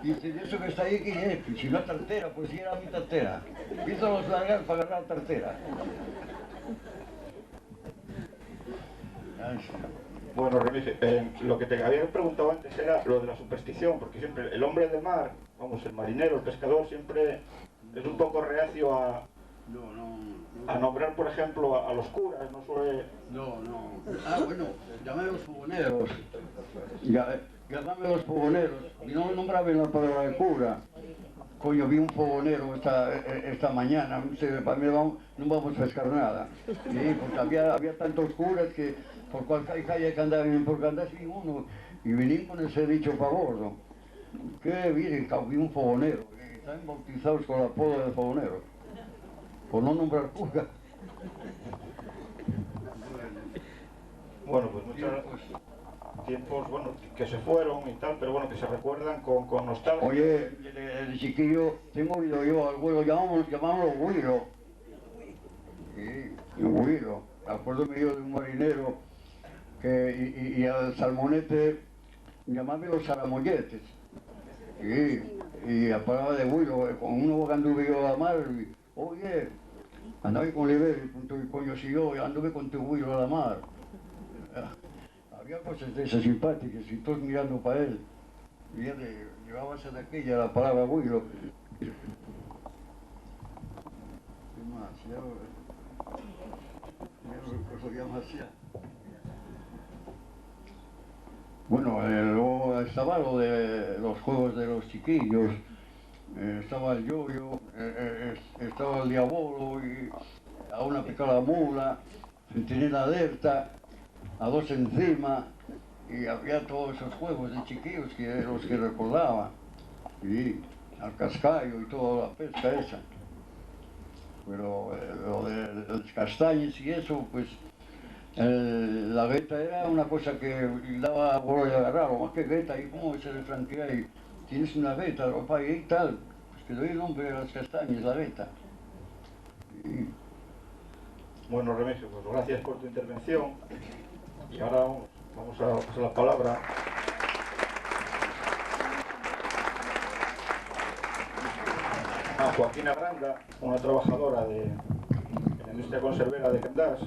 Y dice, ¿eso que está ahí qué es? Y si no tartera, pues sí era mi tartera. Hizo los largar para agarrar la tartera. Bueno, Remigio, lo que te había preguntado antes era lo de la superstición, porque siempre el hombre de mar, vamos, el marinero, el pescador, siempre es un poco reacio a nombrar, por ejemplo, a los curas, no suele... No. Ah, bueno, llamé a los fogoneros. Llamame a los fogoneros. Y no nombraba la palabra de cura. Coño, vi un fogonero esta mañana, para mí no vamos a pescar nada. Sí, porque había tantos curas que por cualquier calle que andaban, porque andase uno, y venían con ese dicho favor, ¿no? Que miren, vi un fogonero, y están bautizados con el apodo de fogonero, por no nombrar cura. Bueno, pues muchos tiempos, bueno, que se fueron y tal, pero bueno, que se recuerdan con nostalgia. Oye, el chiquillo, tengo oído yo al güiro, llamamos güiro. Sí, güiro. Acuérdome yo de un marinero y al salmonete llamaba los salamolletes. Sí, y paraba de güiro, con uno que anduve yo a la mar, y, oye, andaba con Oliver, y coño, si yo anduve con tu güiro a la mar. Había cosas de esas simpáticas y todos mirando para él. Y él llevábase de aquella la palabra güiro. ¿Qué más? Ya no recuerdo ya más ya. Bueno, luego estaba lo de los juegos de los chiquillos. Estaba el yoyo, estaba el Diabolo y a una picada mula, Centinela Alerta, a dos encima, y había todos esos juegos de chiquillos que los que recordaba, y al cascayo y toda la pesca esa. Pero lo de los castaños y eso, pues la gueta era una cosa que daba vuelo de agarrar, o más que gueta, y cómo se le franquea y tienes una gueta, ropa y tal, pues que doy el nombre de las castañas, la gueta. Y... Bueno, Remigio, pues gracias por tu intervención, y ahora vamos a pasar la palabra a Joaquina Granda, una trabajadora de la industria conservera de Candás.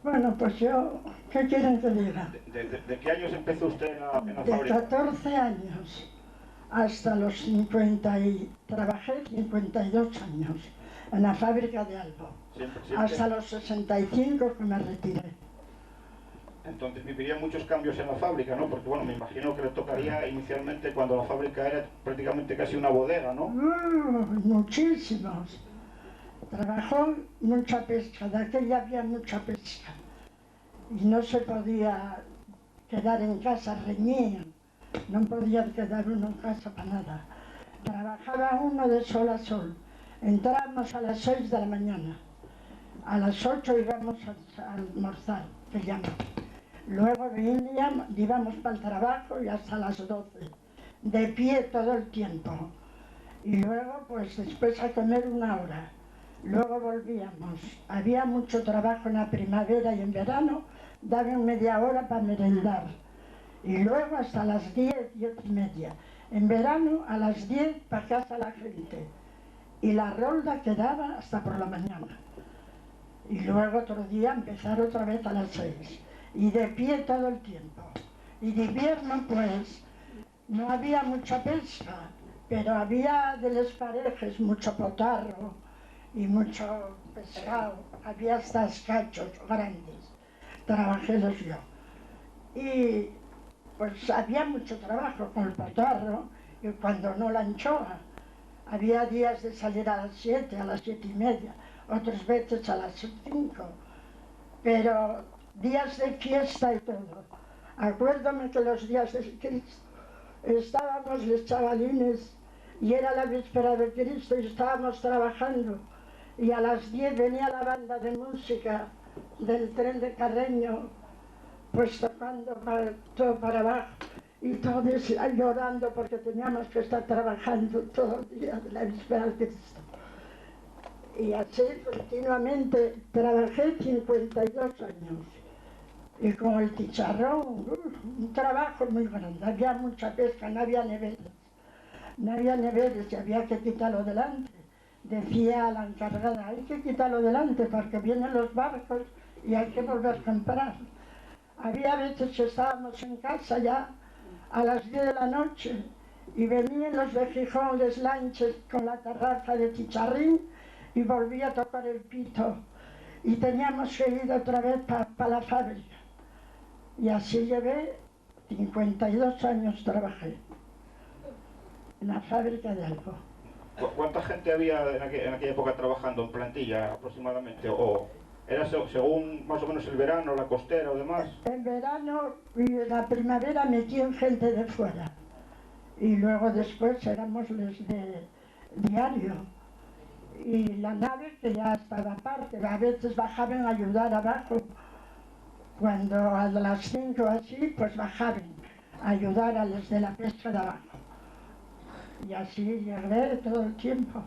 Bueno, pues yo, ¿qué quieren que diga? ¿De qué años empezó usted en la De fábrica? 14 años hasta los 50 y trabajé 52 años en la fábrica de Albo. Siempre. Hasta los 65 que me retiré. Entonces viviría muchos cambios en la fábrica, ¿no? Porque bueno, me imagino que le tocaría inicialmente cuando la fábrica era prácticamente casi una bodega, ¿no? Muchísimos. Trabajó mucha pesca, de aquella había mucha pesca. Y no se podía quedar en casa, reñían. No podía quedar uno en casa para nada. Trabajaba uno de sol a sol. Entrábamos a las 6 de la mañana. A las 8 íbamos a almorzar, que llaman. Luego íbamos para el trabajo y hasta las 12. De pie todo el tiempo. Y luego, pues después a comer una hora. Luego volvíamos. Había mucho trabajo en la primavera y en verano, daban media hora para merendar. Y luego hasta las 10, 10:30. En verano a las 10 para casa la gente. Y la rolda quedaba hasta por la mañana. Y luego otro día empezar otra vez a las 6. Y de pie todo el tiempo. Y de invierno pues no había mucha pesca, pero había de los parejes mucho potarro y mucho pescado. Había hasta cachos grandes. Trabajélos yo. Y pues había mucho trabajo con el potarro y cuando no la anchoa. Había días de salir a las 7, a las 7:30, otras veces a las 5, pero días de fiesta y todo. Acuérdame que los días de Cristo estábamos los chavalines y era la víspera de Cristo y estábamos trabajando y a las 10 venía la banda de música del tren de Carreño, pues tocando todo para abajo. Y todos llorando porque teníamos que estar trabajando todo el día de la víspera de Cristo. Y así continuamente trabajé 52 años. Y con el chicharrón, un trabajo muy grande. Había mucha pesca, no había neveras. No había neveras y había que quitarlo delante. Decía a la encargada, hay que quitarlo delante porque vienen los barcos y hay que volver a comprar. Había veces que estábamos en casa ya a las 10 de la noche y venían los de Gijón, les lanches con la tarrafa de chicharrín y volvía a tocar el pito y teníamos que ir otra vez para la fábrica y así llevé 52 años trabajé en la fábrica de Albo. ¿Cuánta gente había en aquella época trabajando en plantilla aproximadamente? ¿O era según más o menos el verano, la costera o demás? En verano y en la primavera metían gente de fuera y luego después éramos los de diario y la nave que ya estaba aparte, a veces bajaban a ayudar abajo cuando a las 5 así pues bajaban a ayudar a los de la pesca de abajo y así llegué todo el tiempo,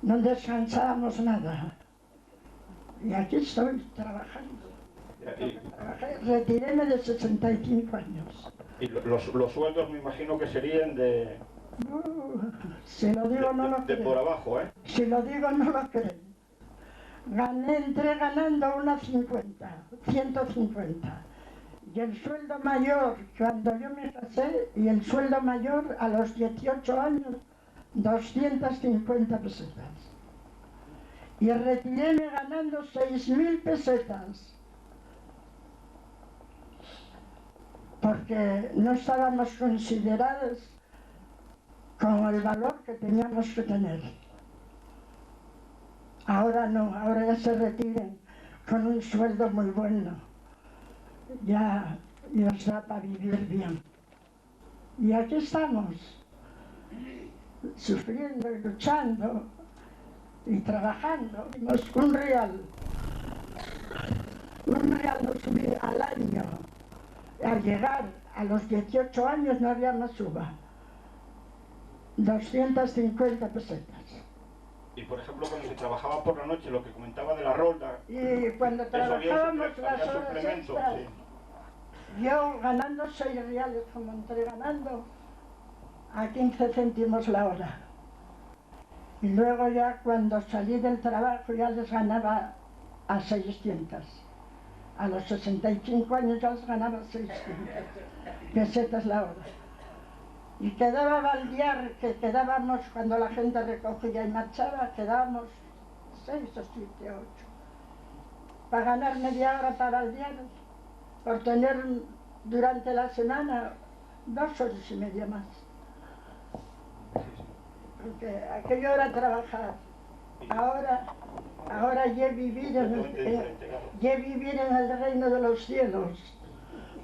no descansábamos nada. Y aquí estoy trabajando. Retiréme de 65 años. Y los sueldos me imagino que serían de... si lo digo no lo creen. De por abajo, ¿eh? Si lo digo no lo creen. Entré ganando unas 150. Y el sueldo mayor, cuando yo me casé, y el sueldo mayor a los 18 años, 250 pesetas. Y retiréme ganando 6.000 pesetas. porque no estábamos considerados con el valor que teníamos que tener. Ahora no, ahora ya se retiran con un sueldo muy bueno, ya os da para vivir bien. Y aquí estamos, sufriendo y luchando y trabajando. Un real nos subía al año. Al llegar a los 18 años no había más uva. 250 pesetas. Y por ejemplo, cuando se trabajaba por la noche, lo que comentaba de la rolda... Y cuando trabajábamos las horas extras, sí. yo ganando 6 reales, como entré ganando, a 15 céntimos la hora. Y luego ya cuando salí del trabajo ya les ganaba a 600. A los 65 años ya les ganaba 600 pesetas la hora. Y quedaba baldear, que quedábamos cuando la gente recogía y marchaba, quedábamos 6 o 7 o 8. Para ganar media hora para baldear, por tener durante la semana 2 horas y media más. Porque aquello era trabajar. Ahora ya vivir en el reino de los cielos,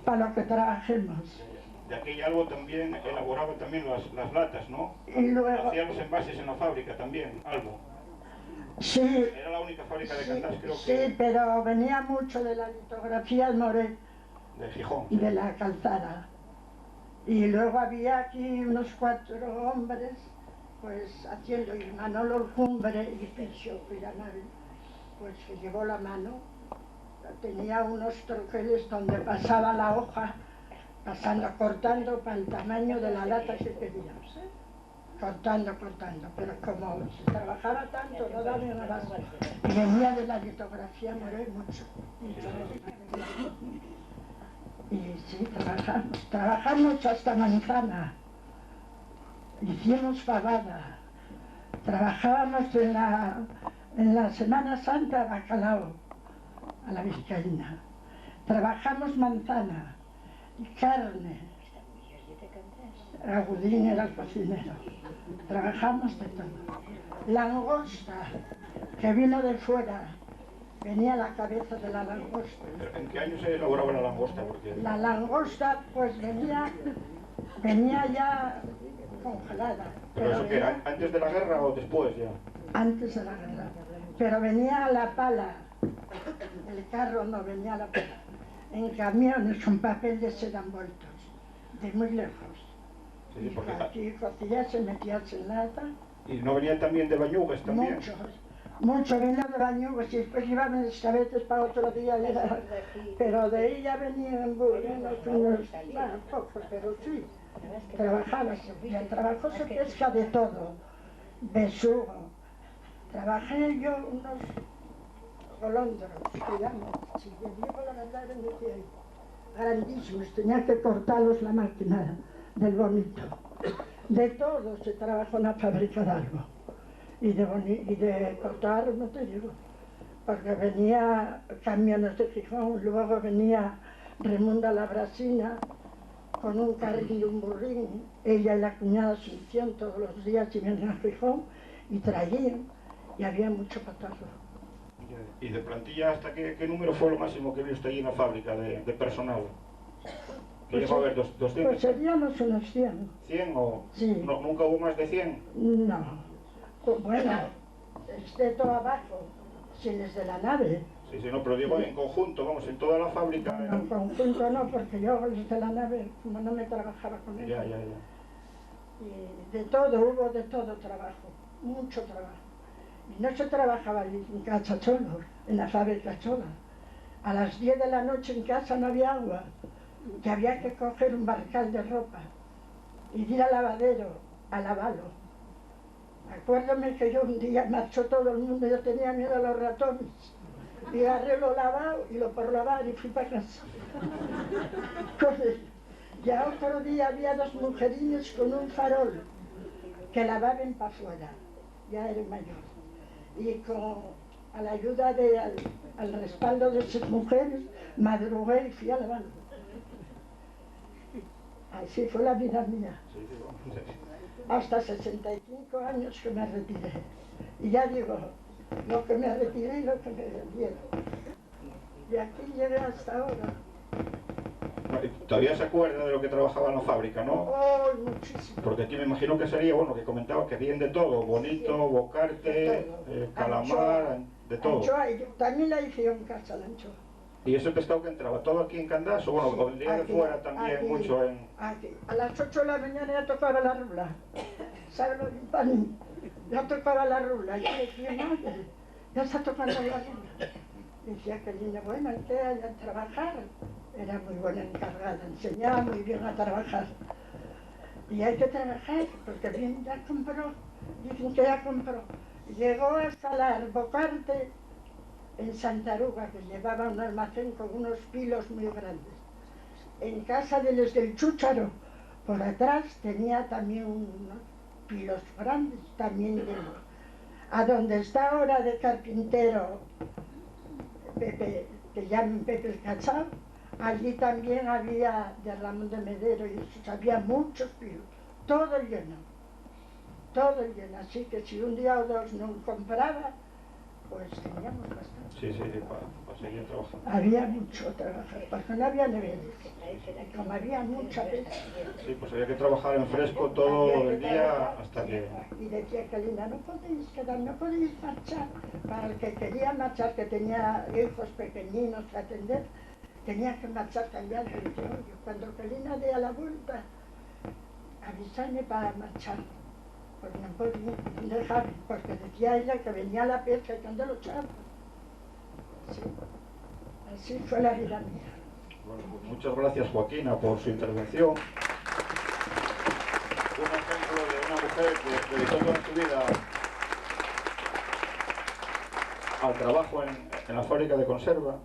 para lo que trabajemos. De aquella algo también elaboraba también las latas, ¿no? Y luego, hacía los envases en la fábrica también, algo. Sí. Era la única fábrica de Candás, creo que... Sí, pero venía mucho de la litografía del Moret. De Gijón. Y de la Calzada. Y luego había aquí unos 4 hombres, pues haciendo, y Manolo Orcumbre y Picho Piranal, pues que llevó la mano. Tenía unos troqueles donde pasaba la hoja, cortando para el tamaño de la lata que queríamos. Cortando, pero como se trabajaba tanto, no daba nada más. Y venía de la litografía Moret mucho. Y sí, trabajamos hasta manzana, hicimos fabada, trabajábamos en la Semana Santa bacalao, a la vizcaína, trabajamos manzana y carne, Agudín era el cocinero, trabajamos de todo. Langosta, que vino de fuera, venía la cabeza de la langosta. ¿En qué año se elaboraba la langosta? Porque... La langosta pues venía ya congelada. ¿Pero eso qué era? ¿Antes de la guerra o después ya? Antes de la guerra. Pero venía a la pala. El carro no venía a la pala. En camiones con papel de seda envueltos. De muy lejos. Sí, porque... Y aquí cocías, se metía en lata. ¿Y no venían también de Bañugues también? Mucho venía de Bañugues y después iban en escabetes para otro día, pero de ella venían pocos, pero sí, trabajaba, y el trabajo se pesca de todo, besugo. Trabajé yo unos golondros, que llaman, si me digo la verdad, grandísimos, tenía que cortarlos la máquina del bonito. De todo se trabajó en la fábrica de algo. Y de cortar, no te digo, porque venía camiones de Gijón, luego venía Remunda la Brasina con un carril y un burrín, ella y la cuñada se hicieron todos los días y venían a Gijón y traían, y había mucho patarro. ¿Y de plantilla hasta qué número fue lo máximo que vio usted allí en la fábrica de personal? ¿Que llegó a haber 200? Pues seríamos unos 100. ¿100 o...? Sí. ¿Nunca hubo más de 100? No. Bueno, esté todo abajo, sin desde la nave. Sí, no, pero digo en conjunto, vamos, en toda la fábrica. Bueno, en conjunto no, porque yo desde la nave, como no me trabajaba con ella. Ya. Y de todo, hubo de todo trabajo, mucho trabajo. Y no se trabajaba en casa solo, en la fábrica sola. A las 10 de la noche en casa no había agua, que había que coger un barcal de ropa y ir al lavadero a lavarlo. Acuérdame que yo un día marchó todo el mundo, yo tenía miedo a los ratones. Y agarré lo lavado y lo por lavar y fui para casa. Ya otro día había 2 mujerines con un farol que lavaban para afuera, ya era mayor. Y a la ayuda al respaldo de esas mujeres, madrugué y fui a lavar. Así fue la vida mía. Sí, sí, vamos. Hasta 65 años que me retiré. Y ya digo, lo que me retiré y lo que me dieron. Y aquí llegué hasta ahora. Todavía se acuerda de lo que trabajaba en la fábrica, ¿no? Oh, muchísimo. Porque aquí me imagino que sería, bueno, que comentaba que bien de todo, bonito, Sí, bocarte, de todo. calamar, Anchoa. de todo. Anchoa, y yo también la hice en casa, la anchoa. ¿Y ese pescado que entraba todo aquí en Candás? O bueno, Sí, o vendría de aquí, fuera también aquí, mucho en... Aquí. A las 8 de la mañana ya tocaba la rula. ¿Sabes lo que pan? Ya tocaba la rula. Y yo decía, madre, ya está tocando la rula. Y decía que niña, bueno, hay que ir a trabajar. Era muy buena encargada, enseñaba muy bien a trabajar. Y hay que trabajar, porque bien ya compró, dicen que ya compró. Llegó a salar Bocarte en Santaruga, que llevaba un almacén con unos pilos muy grandes. En casa de los del Chúcharo, por atrás, tenía también unos pilos grandes, también de... A donde está ahora de carpintero Pepe, que llaman Pepe el Cachao, allí también había de Ramón de Medero y esos, había muchos pilos, todo lleno, así que si un día o dos no compraba, pues teníamos bastante. Sí, sí, para seguir trabajando. Había mucho trabajar, porque no había neveras, y como había mucha pesca. Sí, pues había que trabajar en fresco todo el día hasta que... Y decía que Linda, no podéis quedar, no podéis marchar. Para el que quería marchar, que tenía hijos pequeñinos que atender, tenía que marchar cambiando. Y yo, cuando Kelina dé a la vuelta, avísame para marchar. Porque no podía dejar, porque decía ella que venía la pesca y cuando lo echaba. Sí. Así fue la vida mía. Bueno, pues muchas gracias, Joaquina, por su intervención. Un ejemplo de una mujer que dedicó toda su vida al trabajo en la fábrica de conserva.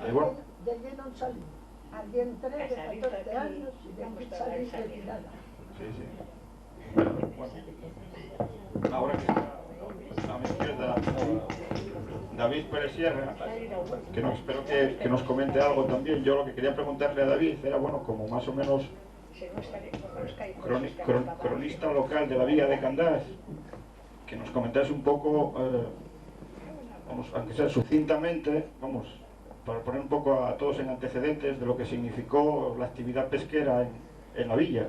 Y bueno, De allí no salí. Allí entré de 14 años y de aquí salí retirada. sí, sí. Bueno, ahora que está a mi izquierda David Pérez Sierra, que no, espero que nos comente algo también. Yo lo que quería preguntarle a David era, bueno, como más o menos cronista local de la villa de Candás, que nos comentase un poco, vamos, aunque sea sucintamente, vamos, para poner un poco a todos en antecedentes de lo que significó la actividad pesquera en la villa.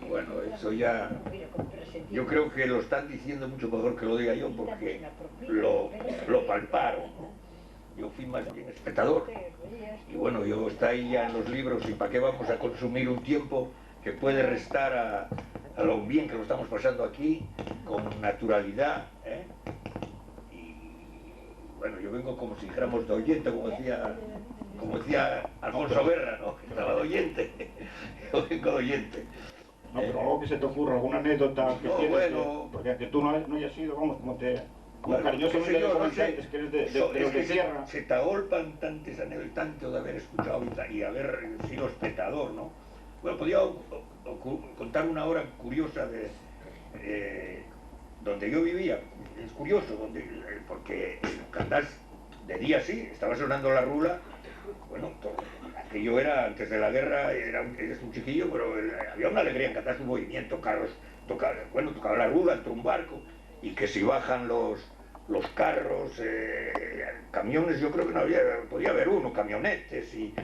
Bueno, eso ya... Yo creo que lo están diciendo mucho mejor que lo diga yo, porque lo palparon. Yo fui más bien espectador. Y bueno, yo está ahí ya en los libros, y para qué vamos a consumir un tiempo que puede restar a lo bien que lo estamos pasando aquí, con naturalidad, ¿eh? Y bueno, yo vengo como si dijéramos de oyente, como decía Alfonso Guerra, ¿no? Que estaba de oyente. Yo vengo de oyente. No, pero algo que se te ocurra, alguna anécdota que tienes, bueno, porque aunque tú no hayas sido, vamos, como bueno, cariñosamente yo no sé, antes, que eres de los de tierra. se te agolpan tantos anécdotas de haber escuchado y haber sido espectador, ¿no? Bueno, podía contar una hora curiosa de donde yo vivía. Es curioso, porque en Candás de día sí, estaba sonando la rula. Bueno, aquello era, antes de la guerra, eres un chiquillo, pero había una alegría en Candás, un movimiento, carros, tocaba la rula, entró un barco, y que si bajan los carros, camiones, yo creo que no había, podía haber uno, camionetes, y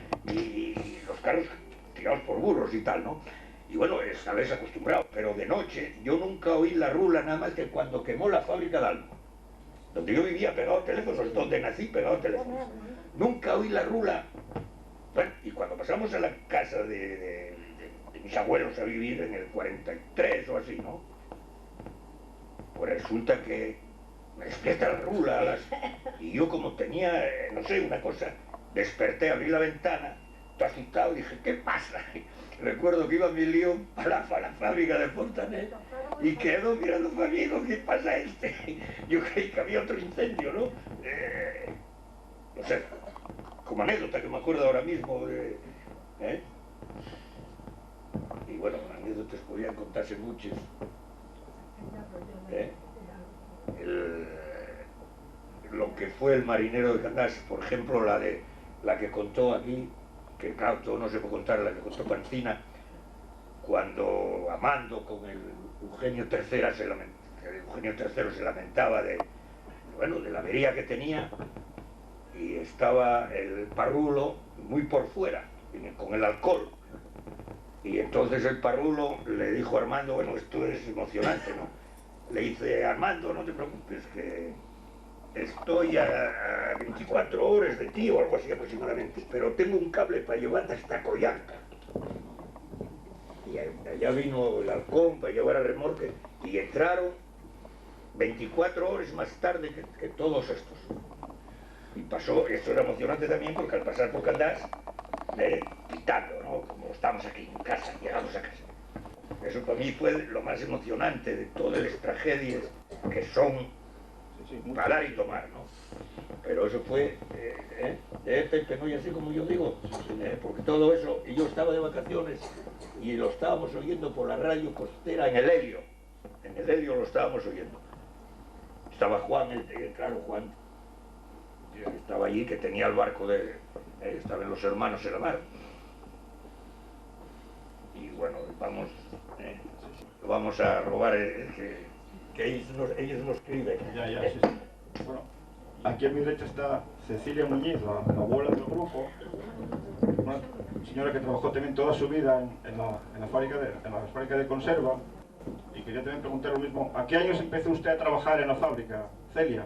los carros tirados por burros y tal, ¿no? Y bueno, estabais acostumbrado, pero de noche yo nunca oí la rula nada más que cuando quemó la fábrica de Almo, donde yo vivía pegado a teléfonos, donde nací pegado a teléfonos. Nunca oí la rula. Bueno, y cuando pasamos a la casa de mis abuelos a vivir en el 43 o así, ¿no? Pues resulta que me despierta la rula y yo, como tenía, no sé, una cosa, desperté, abrí la ventana, todo asustado, y dije, ¿qué pasa? Recuerdo que iba mi lío a la fábrica de Fontanet y quedó mirando para mí, ¿qué pasa este? Yo creí que había otro incendio, ¿no? No sé, como anécdota que me acuerdo ahora mismo, y bueno, anécdotas podrían contarse muchas. Lo que fue el marinero de Candás, por ejemplo, la que contó aquí, que claro, todo no se puede contar, la que contó Pancina, cuando Amando con el Eugenio III se lamentaba de la avería que tenía, y estaba el Parrulo muy por fuera, con el alcohol. Y entonces el Parrulo le dijo a Armando, bueno, esto es emocionante, ¿no? Le dice, Armando, no te preocupes, que estoy a 24 horas de ti o algo así aproximadamente, pero tengo un cable para llevarte hasta Coyanca. Y allá vino el halcón para llevar a remolque y entraron 24 horas más tarde que todos estos. Y pasó, esto era emocionante también porque al pasar por Candás, pitando, ¿no? Como estamos aquí en casa, llegamos a casa. Eso para mí fue lo más emocionante de todas las tragedias que son para dar y tomar, ¿no? Pero eso fue de este que así como yo digo, porque todo eso, y yo estaba de vacaciones y lo estábamos oyendo por la radio costera en el Helio lo estábamos oyendo. Estaba Juan, claro, Juan, estaba allí, que tenía el barco estaban los hermanos en la mar. Y bueno, vamos a robar que ellos nos escriben. Sí. Bueno, aquí a mi derecha está Cecilia Muñiz, la abuela del grupo, una señora que trabajó también toda su vida en la fábrica de conserva. Y quería también preguntar lo mismo, ¿a qué años empezó usted a trabajar en la fábrica, Celia?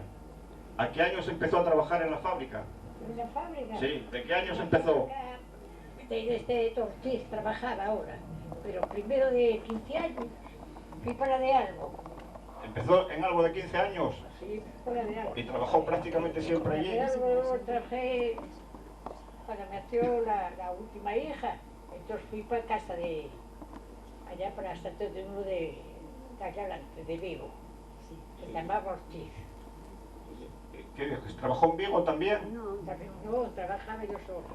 ¿A qué años empezó a trabajar en la fábrica? ¿En la fábrica? Sí, ¿de qué años empezó? Desde Torchís trabajaba ahora, pero primero de 15 años fui para de Albo. ¿Empezó en Albo de 15 años? Sí, fuera de Albo. ¿Y trabajó prácticamente siempre allí? En Albo trabajé cuando nació la última hija, entonces fui para casa de allá para Santo Domingo de allá adelante, de Vigo, sí, se llamaba Ortiz. ¿Qué dices? ¿Trabajó en Vigo también? No, trabajaba yo sola.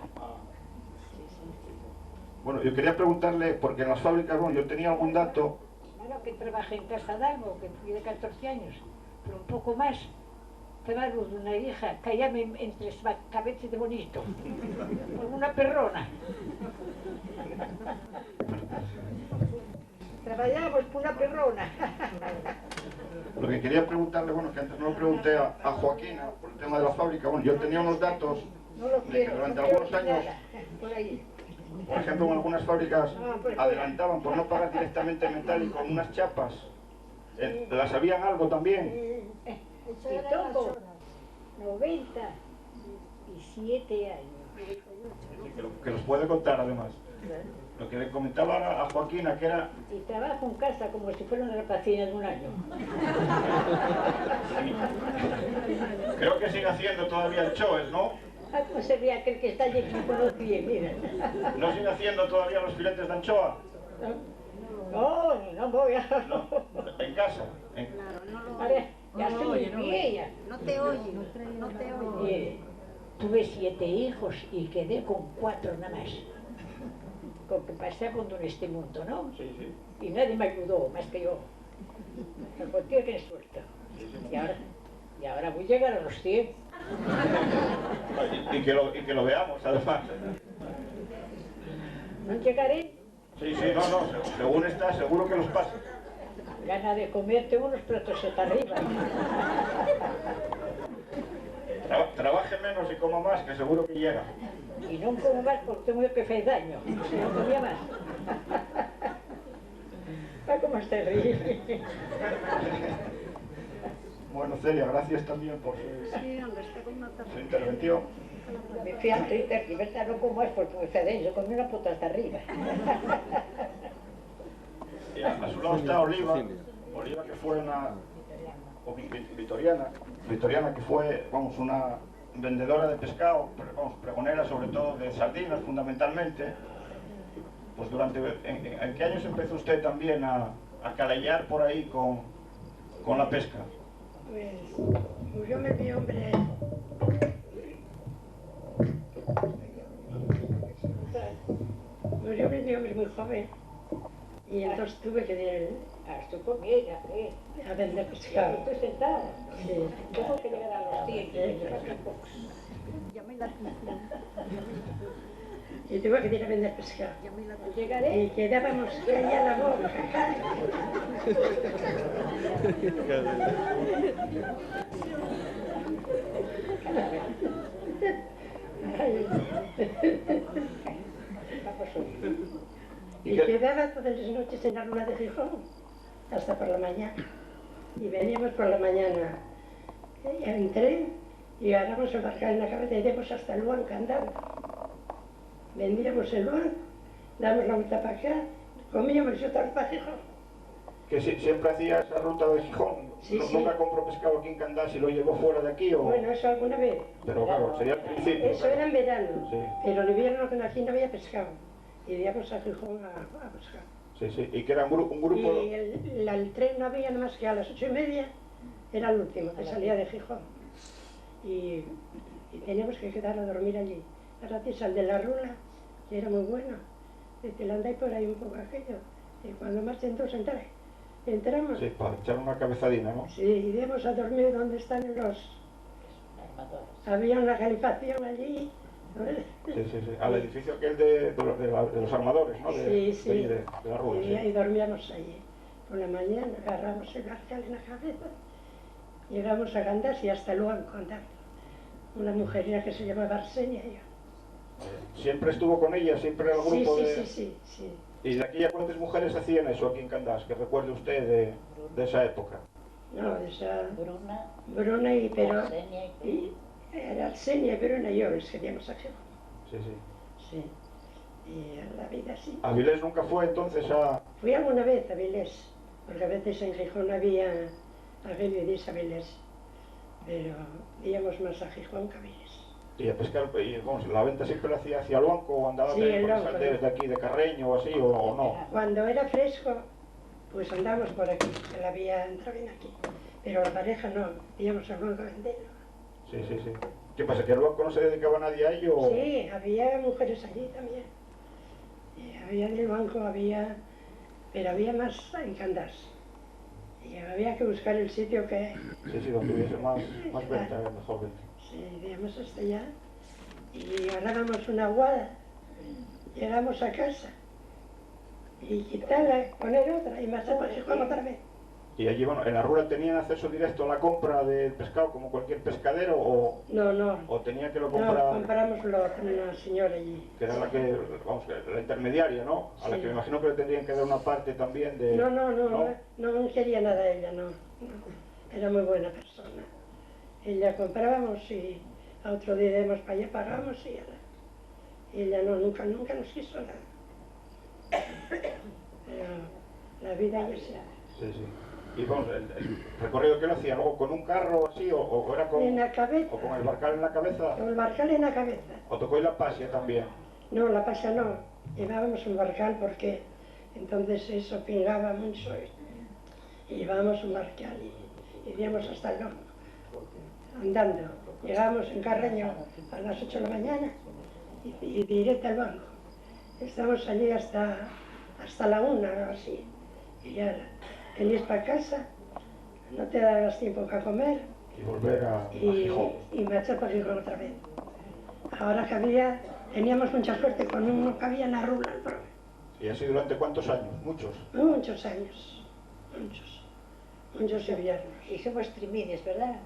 Bueno, yo quería preguntarle, porque en las fábricas, bueno, yo tenía algún dato. Bueno, que trabajé en Casa de Albo, que fui de 14 años, pero un poco más. Estaba luz de una hija, caíame entre las cabezas de bonito, como una perrona. Trabajábamos por una perrona. Lo que quería preguntarle, bueno, que antes no lo pregunté a Joaquina, por el tema de la fábrica, bueno, yo tenía unos datos de que durante algunos años, por ejemplo, en algunas fábricas adelantaban por no pagar directamente metálico unas chapas. ¿Las sabían algo también? Y tengo 97 años. Que los puede contar además. Lo que le comentaba a Joaquina, que era... Y trabajo en casa como si fuera una rapacina de un año. Creo que sigue haciendo todavía el Choes, ¿no? Ah, pues sería aquel que está allí que conocí, mira. ¿No sigue haciendo todavía los filetes de anchoa? No voy a... No, en casa. Vale, ya soy vieja. No te oye, no te oye. Tuve 7 hijos y quedé con 4 nada más. Con que pasé cuando en este mundo, ¿no? Sí, sí. Y nadie me ayudó, más que yo. Me conté que suelto. Y ahora voy a llegar a los 100. Y que lo veamos, además. ¿No llegaré? Sí, no, según está, seguro que los pasa. Gana de comerte unos platos hasta arriba. Trabaje menos y coma más, que seguro que llega. Y no como más porque tengo que hacer daño. Si no comía más. Va como se ríe. Bueno, Celia, gracias también por su intervención. Me fui a Twitter y verdad no como es porque me fui yo comí una puta hasta arriba. Y a su lado está Oliva que fue una vitoriana que fue, vamos, una vendedora de pescado, pero, vamos, pregonera sobre todo de sardinas fundamentalmente. Pues ¿en qué años empezó usted también a calear por ahí con la pesca? Pues yo me vi hombre. Pues yo me vi hombre muy joven. Y entonces tuve que ir Estoy con ella, a vender pescado. Estoy sentada. Sí. Tengo que llegar a los 100, que me faltan pocos. Llame la atención. y tuve que ir a vender pescado. Y quedábamos allá la boca. Y quedaba todas las noches en la luna de Gijón, hasta por la mañana. Y veníamos por la mañana en tren y agarramos el barcal en la cabeza y íbamos hasta Luanca andando. Vendíamos el Luanca, damos la vuelta para acá, comíamos y otra vez para Gijón. Que siempre hacía esa ruta de Gijón. Sí, sí. ¿Nunca compró pescado aquí en Candás y lo llevó fuera de aquí? O... Bueno, eso alguna vez. Pero claro, sería al principio. Eso era en verano, Sí. pero en invierno que aquí no había pescado. Y íbamos a Gijón a buscar. Sí, sí, y que era un grupo... Y el tren no había nada más que a las 8:30, era el último, que salía de Gijón. Y teníamos que quedar a dormir allí. Gracias al de la Rula, que era muy bueno, te la andáis por ahí un poco aquello. Y cuando más entró, entramos. Sí, para echar una cabezadina, ¿no? Sí, y íbamos a dormir donde están los... Había una calefacción allí. Sí, sí, sí. Al edificio aquel de los armadores, ¿no? Sí, sí. De la Rula, Y sí. ahí dormíamos allí. Por la mañana agarramos el barcal en la cabeza, llegamos a Gandás y hasta luego andando. Una mujerina que se llamaba Arsenia y yo. ¿Siempre estuvo con ella? ¿Siempre era el grupo de...? Sí. ¿Y de aquí a cuántas mujeres hacían eso aquí en Candás? Que recuerde usted de esa época. No, de esa... Bruna y pero... Y era Arsenia y Bruna y yo les queríamos a Gijón. Sí, sí. Sí. Y a la vida sí. ¿A Vilés nunca fue entonces a...? Fui alguna vez a Vilés, porque a veces en Gijón había aquello de a Vilés, pero íbamos más a Gijón que a Vilés. Y a pescar, y, vamos, la venta siempre la hacía hacia Luanco o andaba Sí, también por las Luanco, aldeas de aquí, de Carreño o así, o no. Cuando era fresco, pues andábamos por aquí, que la había entrado bien aquí. Pero la pareja no, íbamos a Luanco a venderlo. Sí, sí, sí. ¿Qué pasa, que a Luanco no se dedicaba nadie a ello? O... Sí, había mujeres allí también. Y había del banco, pero había más en Candás. Y había que buscar el sitio que... Sí, sí, donde hubiese más venta, mejor venta. Sí, íbamos hasta allá y agarrábamos una aguada, llegamos a casa y quitarla, poner otra y más para Gijón otra vez. ¿Y allí, bueno, en la Rula tenían acceso directo a la compra del pescado como cualquier pescadero o...? No. ¿O tenía que lo comprar...? No, compramos una señora allí. Que era la que, vamos, la intermediaria, ¿no? A la que me imagino que le tendrían que dar una parte también de... No quería nada ella, no. Era muy buena persona. Ella comprábamos y a otro día íbamos para allá, pagamos y ella no, nunca nos quiso nada. Pero la vida ya sea. Sí, sí. Y vamos, el recorrido que lo hacía, luego con un carro así, o era con... En la cabeza. ¿O con el barcal en la cabeza? Con el barcal en la cabeza. ¿O tocó la pasia también? No, la pasia no. Llevábamos un barcal porque entonces eso pingaba mucho y llevábamos un barcal y íbamos hasta el norte. Andando. Llegábamos en Carreño a las 8 de la mañana y directo al banco. Estamos allí hasta la 1 o así. Y ya venís para casa, no te dabas tiempo para comer. Y volver a Gijón. Y marchar para Gijón otra vez. Ahora teníamos mucha suerte con uno que había en la Rula. ¿Y así durante cuántos años? ¿Muchos? Muchos años. Muchos inviernos. Y somos trimines, ¿verdad?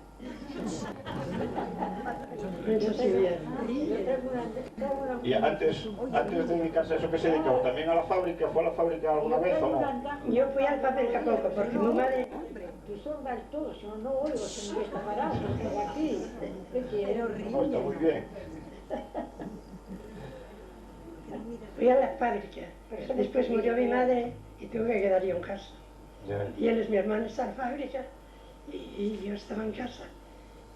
Muchos inviernos. Y antes de dedicarse a eso, ¿qué se dedicó? ¿También a la fábrica? ¿Fue a la fábrica alguna vez o no? Yo fui al fábrica poco, porque mi madre... Tú sordas todos, no oigo, se me está parado, estoy aquí. ¿Qué quiero? No, está muy bien. Fui a la fábrica. Después murió mi madre y tuve que quedar yo en casa. Y él es mi hermano, está en la fábrica y yo estaba en casa.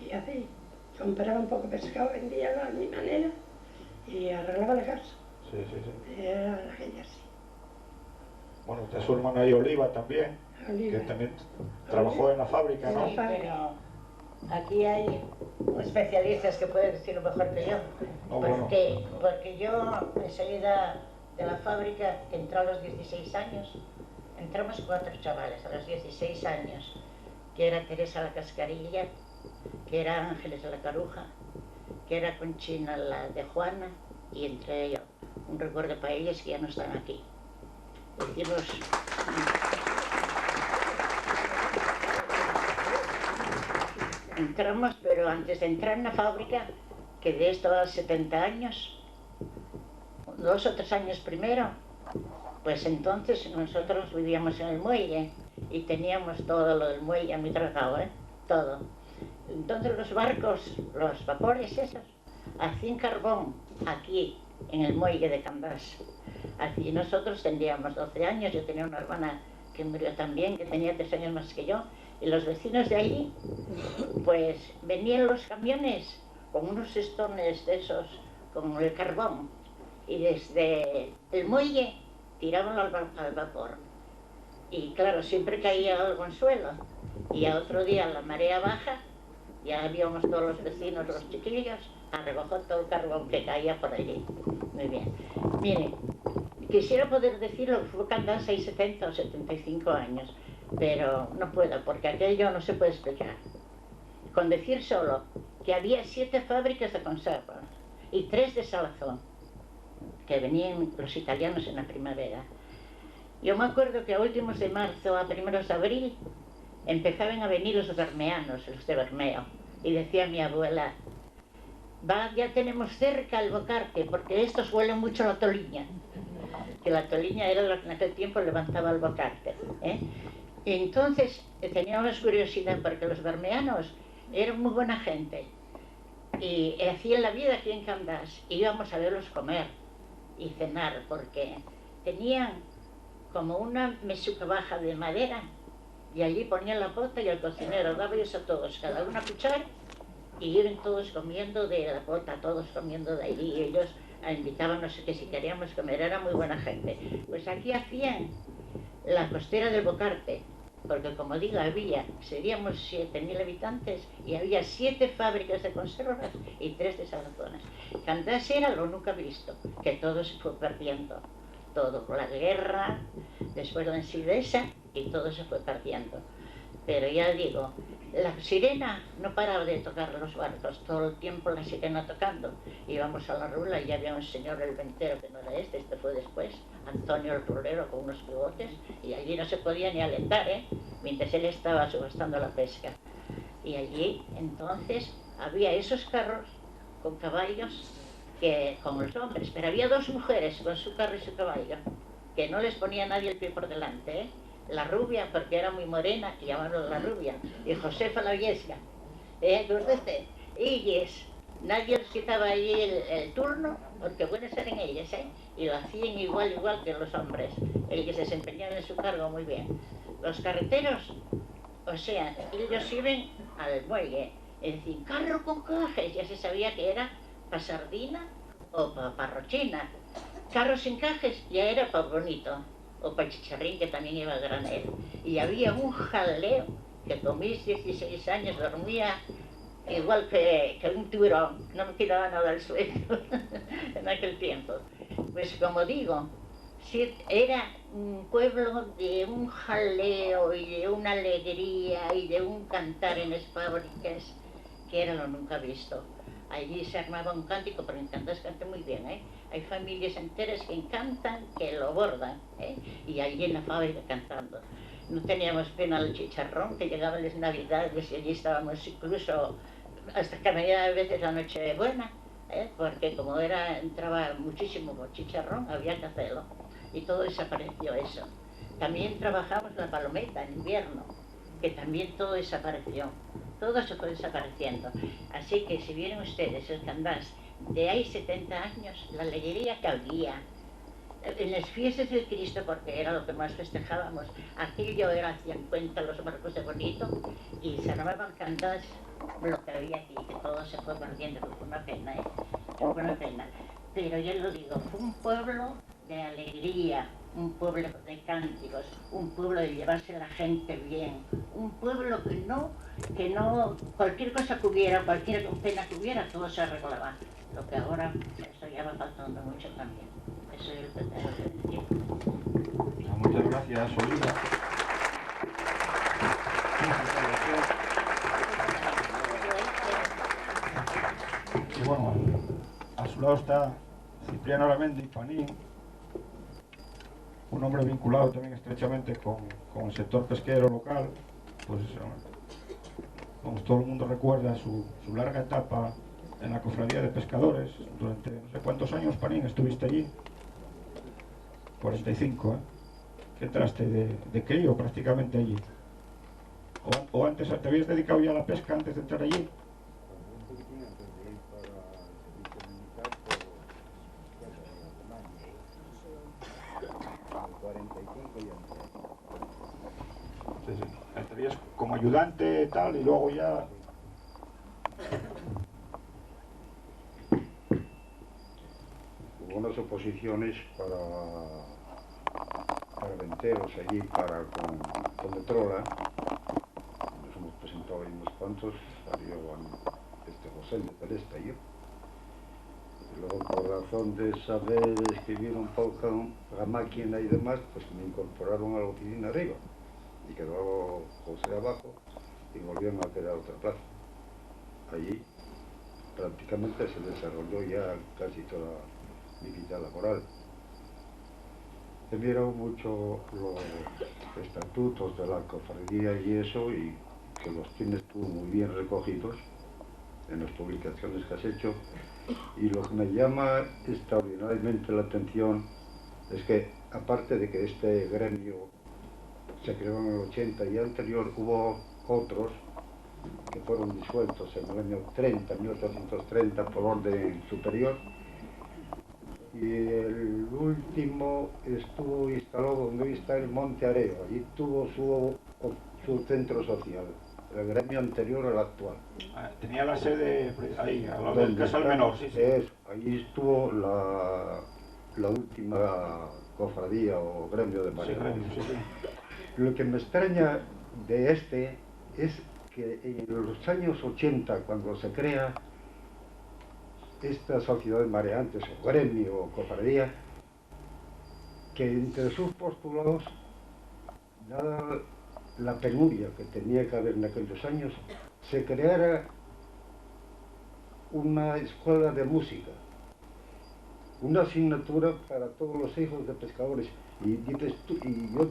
Y así, compraba un poco de pescado, vendía a mi manera y arreglaba la casa. Sí, sí, sí. Era aquella así. Bueno, está su hermano ahí, Oliva, también. Oliva. Que también trabajó en la fábrica, ¿no? En la fábrica. Aquí hay especialistas que pueden decirlo mejor que yo. Porque yo enseguida de la fábrica, que entró a los 16 años, entramos 4 chavales a los 16 años, que era Teresa la Cascarilla, que era Ángeles la Caruja, que era Conchina la de Juana, y entre ellos un recuerdo para ellas que ya no están aquí. Decimos... Entramos, pero antes de entrar en la fábrica, que de esto a 70 años, 2 o 3 años primero, pues entonces nosotros vivíamos en el muelle y teníamos todo lo del muelle muy tratado, todo. Entonces los barcos, los vapores esos, hacían carbón aquí en el muelle de Candás. Y nosotros tendríamos 12 años, yo tenía una hermana que murió también, que tenía 3 años más que yo, y los vecinos de allí, pues venían los camiones con unos estones de esos, con el carbón, y desde el muelle tiraban al vapor. Y claro, siempre caía algo en suelo, y a otro día la marea baja, ya habíamos todos los vecinos, los chiquillos, a recoger todo el carbón que caía por allí. Muy bien. Mire, quisiera poder decirlo que fue Candás 70 o 75 años, pero no puedo, porque aquello no se puede explicar. Con decir solo que había 7 fábricas de conserva y 3 de salazón, que venían los italianos en la primavera. Yo me acuerdo que a últimos de marzo, a primeros de abril, empezaban a venir los bermeanos, los de Bermeo, y decía mi abuela, ya tenemos cerca el Bocarque, porque estos huelen mucho la toliña, que la toliña era lo que en aquel tiempo levantaba el Bocarque, Y entonces teníamos curiosidad, porque los bermeanos eran muy buena gente, y hacían la vida aquí en Candás, y íbamos a verlos comer y cenar, porque tenían como una mesuca baja de madera, y allí ponían la pota y el cocinero daba eso a todos, cada una cuchara, y iban todos comiendo de la pota, todos comiendo de allí, y ellos invitaban, no sé qué, si queríamos comer, era muy buena gente. Pues aquí hacían la costera del Bocarte, porque como digo, seríamos 7.000 habitantes, y había 7 fábricas de conservas y 3 de salazones. Candás era lo nunca visto, que todo se fue perdiendo, todo, con la guerra, después la ensilvesa, y todo se fue perdiendo. Pero ya digo, la sirena no paraba de tocar los barcos, todo el tiempo la sirena tocando. Íbamos a la rula y ya había un señor, el ventero, que no era este fue después, Antonio el rulero, con unos bigotes, y allí no se podía ni alentar, mientras él estaba subastando la pesca. Y allí, entonces, había esos carros con caballos, con los hombres, pero había 2 mujeres con su carro y su caballo, que no les ponía nadie el pie por delante, La rubia, porque era muy morena, que llamaron la rubia, y Josefa la Viesca, ellas, nadie les quitaba allí el turno, porque buenas eran ellas, y lo hacían igual que los hombres, el que se desempeñaban en su cargo muy bien. Los carreteros, o sea, ellos iban al muelle, es decir, carro con cajes, ya se sabía que era para sardina o para rochina. Carro sin cajes ya era para bonito, o para chicharrín, que también iba a granel. Y había un jaleo que con mis 16 años dormía igual que un tiburón, no me tiraba nada al suelo en aquel tiempo. Pues como digo, era un pueblo de un jaleo y de una alegría y de un cantar en las fábricas que era lo nunca visto. Allí se armaba un cántico, pero en Candás canta muy bien, Hay familias enteras que cantan, que lo bordan, Y allí en la fábrica cantando. No teníamos pena al chicharrón, que llegaban las navidades y allí estábamos incluso hasta que venía a veces la Nochebuena, porque como entraba muchísimo chicharrón, había que hacerlo. Y todo desapareció eso. También trabajamos la palometa en invierno, que también todo desapareció. Todo se fue desapareciendo. Así que si vienen ustedes el Candás de ahí 70 años, la alegría que había en las fiestas del Cristo, porque era lo que más festejábamos, aquello era, hacían cuenta los barcos de bonito, y se armaban Candás lo que había aquí, que todo se fue perdiendo, que fue una pena, fue una pena. Pero yo lo digo, fue un pueblo de alegría, un pueblo de cánticos, un pueblo de llevarse a la gente bien, un pueblo que no, cualquier cosa que hubiera, cualquier pena que hubiera, todo se arreglaba. Lo que ahora, eso ya va faltando mucho también. Eso es lo que tengo que decir. Muchas gracias, Olivia. Y bueno, a su lado está Cipriano Aramendi Panín, un hombre vinculado también estrechamente con el sector pesquero local, pues como todo el mundo recuerda su larga etapa en la cofradía de pescadores. Durante no sé cuántos años, Panín, estuviste allí. 45, ¿eh? Que entraste de crío prácticamente allí. O antes, ¿te habías dedicado ya a la pesca antes de entrar allí? Sí, sí. Entrarías como ayudante tal y luego ya... Hubo unas oposiciones para venteros allí con Metrola. Nos hemos presentado ahí unos cuantos, salió José de Pelesta y yo. Y luego, por razón de saber escribir un poco la máquina y demás, pues me incorporaron a la oficina arriba. Y quedó José abajo y volvieron a quedar otra plaza. Allí prácticamente se desarrolló ya casi toda mi vida laboral. He mirado mucho los estatutos de la cofradía y eso, y que los tienes tú muy bien recogidos en las publicaciones que has hecho. Y lo que me llama extraordinariamente la atención es que, aparte de que este gremio se creó en el 80 y anterior, hubo otros que fueron disueltos en el año 30, 1830, por orden superior. Y el último estuvo instalado donde hoy está el Monte Areo. Allí tuvo su centro social, el gremio anterior al actual. Tenía la sede ahí, a la del Casal Menor, sí, sí. Allí estuvo la última cofradía o gremio de mareros. Sí, sí. Lo que me extraña de este es que en los años 80, cuando se crea esta sociedad de mareantes o gremio o cofradía, que entre sus postulados, dada la penuria que tenía que haber en aquellos años, se creara una escuela de música, una asignatura para todos los hijos de pescadores. Y dices tú, y yo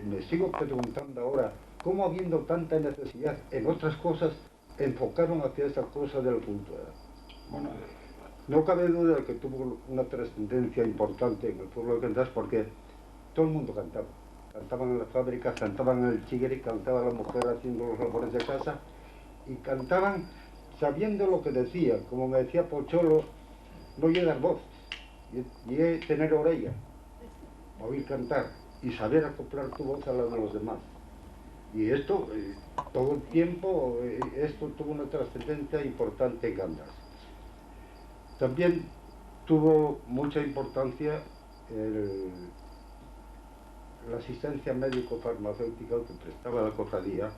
me sigo preguntando ahora, ¿cómo habiendo tanta necesidad en otras cosas, enfocaron hacia esa cosa de la cultura? Bueno, no cabe duda de que tuvo una trascendencia importante en el pueblo de Candás, porque todo el mundo cantaba. Cantaban en las fábricas, cantaban en el chigre, cantaba la mujer haciendo los labores de casa, y cantaban sabiendo lo que decía. Como me decía Pocholo, no llegar voz, y tener oreja, oír cantar, y saber acoplar tu voz a la de los demás. Y esto, todo el tiempo, esto tuvo una trascendencia importante en Candás. También tuvo mucha importancia la asistencia médico-farmacéutica que prestaba la cofradía,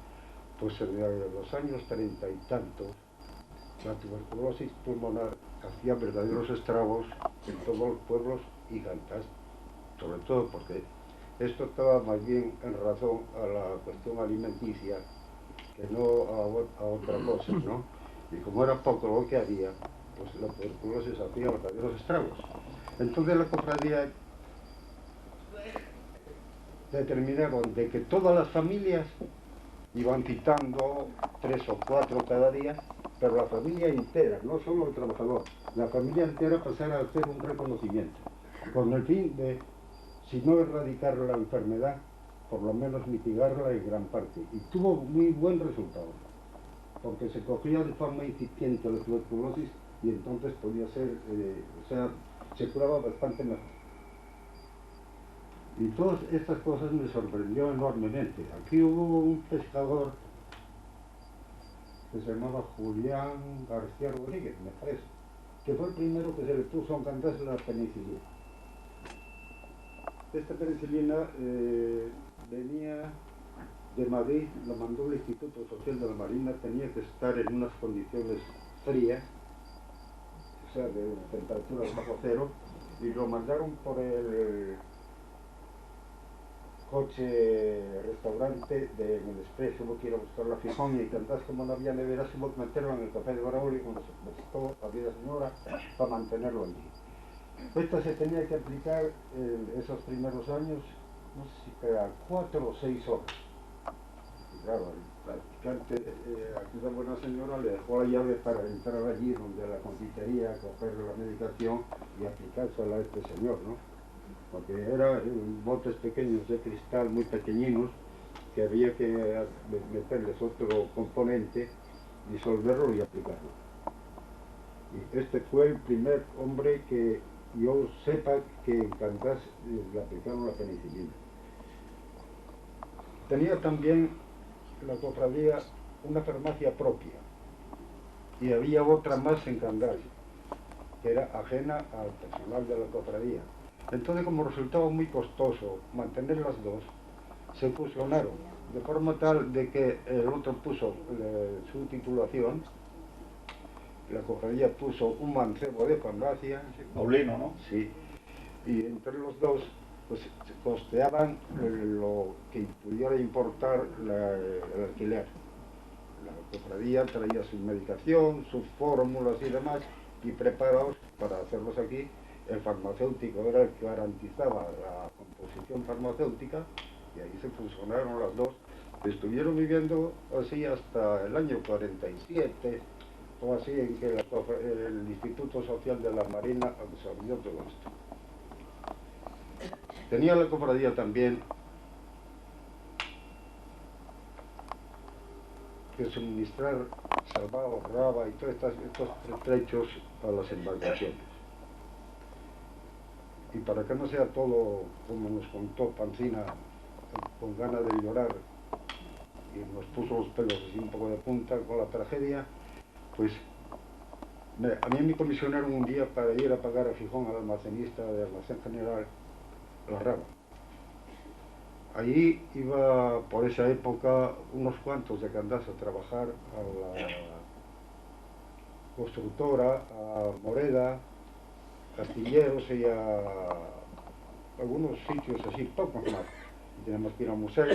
pues en los años 30 y tantos, la tuberculosis pulmonar hacía verdaderos estragos en todos los pueblos y Candás, sobre todo porque esto estaba más bien en razón a la cuestión alimenticia que no a otra cosa, ¿no? Y como era poco lo que había, pues la tuberculosis hacía verdaderos estragos. Entonces la cofradía determinaron de que todas las familias iban citando 3 o 4 cada día, pero la familia entera, no solo el trabajador, la familia entera pasara a hacer un reconocimiento, con el fin de, si no erradicar la enfermedad, por lo menos mitigarla en gran parte. Y tuvo muy buen resultado, porque se cogía de forma incipiente la tuberculosis y entonces podía ser, se curaba bastante mejor. Y todas estas cosas me sorprendió enormemente. Aquí hubo un pescador que se llamaba Julián García Rodríguez, me parece, que fue el primero que se le puso a Candás la penicilina. Esta penicilina venía de Madrid, lo mandó el Instituto Social de la Marina, tenía que estar en unas condiciones frías, o sea, de temperaturas bajo cero, y lo mandaron por el coche restaurante en el Expreso. Hubo que ir a buscar la Fijón, y Candás, como no había neveras, hubo que meterlo en el café de Braulio, cuando se prestó a Vida Señora para mantenerlo allí. Esta se tenía que aplicar en esos primeros años, no sé si era 4 o 6 horas. Y claro, el practicante, aquella buena señora le dejó la llave para entrar allí donde la confitería, coger la medicación y aplicársela a este señor, ¿no? Porque eran botes pequeños de cristal, muy pequeñinos, que había que meterles otro componente, disolverlo y aplicarlo. Y este fue el primer hombre que yo sepa que en Candás le aplicaron la penicilina. Tenía también la cofradía una farmacia propia y había otra más en Candás, que era ajena al personal de la cofradía. Entonces, como resultaba muy costoso mantener las dos, se fusionaron, de forma tal de que el otro puso su titulación, la cofradía puso un mancebo de farmacia, Paulino, ¿no? Sí, y entre los dos pues costeaban lo que pudiera importar el alquiler. La cofradía traía su medicación, sus fórmulas y demás, y preparados para hacerlos aquí. El farmacéutico era el que garantizaba la composición farmacéutica, y ahí se fusionaron las dos. Estuvieron viviendo así hasta el año 47, o así, en que el Instituto Social de la Marina absorbió todo esto. Tenía la cofradía también que suministrar salvado, raba y todos estos pertrechos a las embarcaciones. Y para que no sea todo como nos contó Pancina, con ganas de llorar, y nos puso los pelos así un poco de punta con la tragedia, pues a mí me comisionaron un día para ir a pagar a Gijón al almacenista del Almacén General La Raba. Allí iba por esa época unos cuantos de Candás a trabajar a la constructora, a Moreda, Castilleros y a algunos sitios así, pocos más. Y tenemos que ir al museo,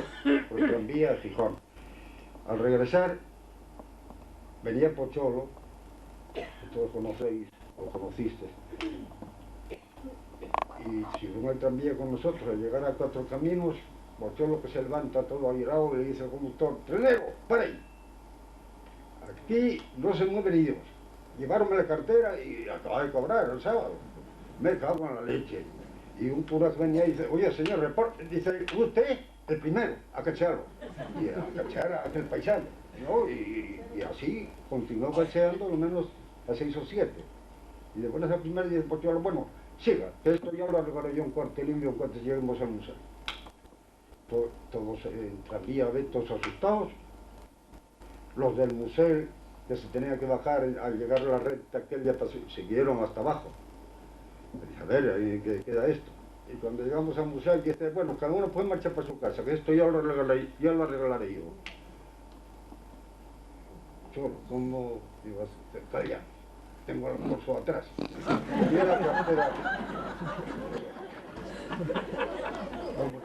por el tranvía a Gijón. Al regresar, venía Pocholo, que todos conocéis o conocisteis, y si vengo el tranvía con nosotros al llegar a Cuatro Caminos, Pocholo que se levanta todo airado y le dice al conductor: "Trenero, para ahí, aquí no se mueve ni Dios, llevaronme la cartera y acaba de cobrar el sábado, me cago en la leche". Y un cura venía y dice: "Oye señor, reporte", dice: "Usted el primero a cacharlo", y a cachar a aquel paisano, ¿no? Y así continuó cacheando lo menos a 6 o 7. Y después esa primera dice Pocholo: "Bueno, siga, que esto ya lo arreglaré yo en cuartelillo en cuanto lleguemos al museo". Todos en tranvía, todos asustados. Los del museo, que se tenía que bajar al llegar a la recta, aquel día siguieron hasta abajo. Me dije: "A ver, ahí que queda esto". Y cuando llegamos al museo, dice: "Bueno, cada uno puede marchar para su casa, que esto ya lo arreglaré yo". Solo, ¿cómo? Digo: "Calla, tengo el bolso atrás". Y la cartera.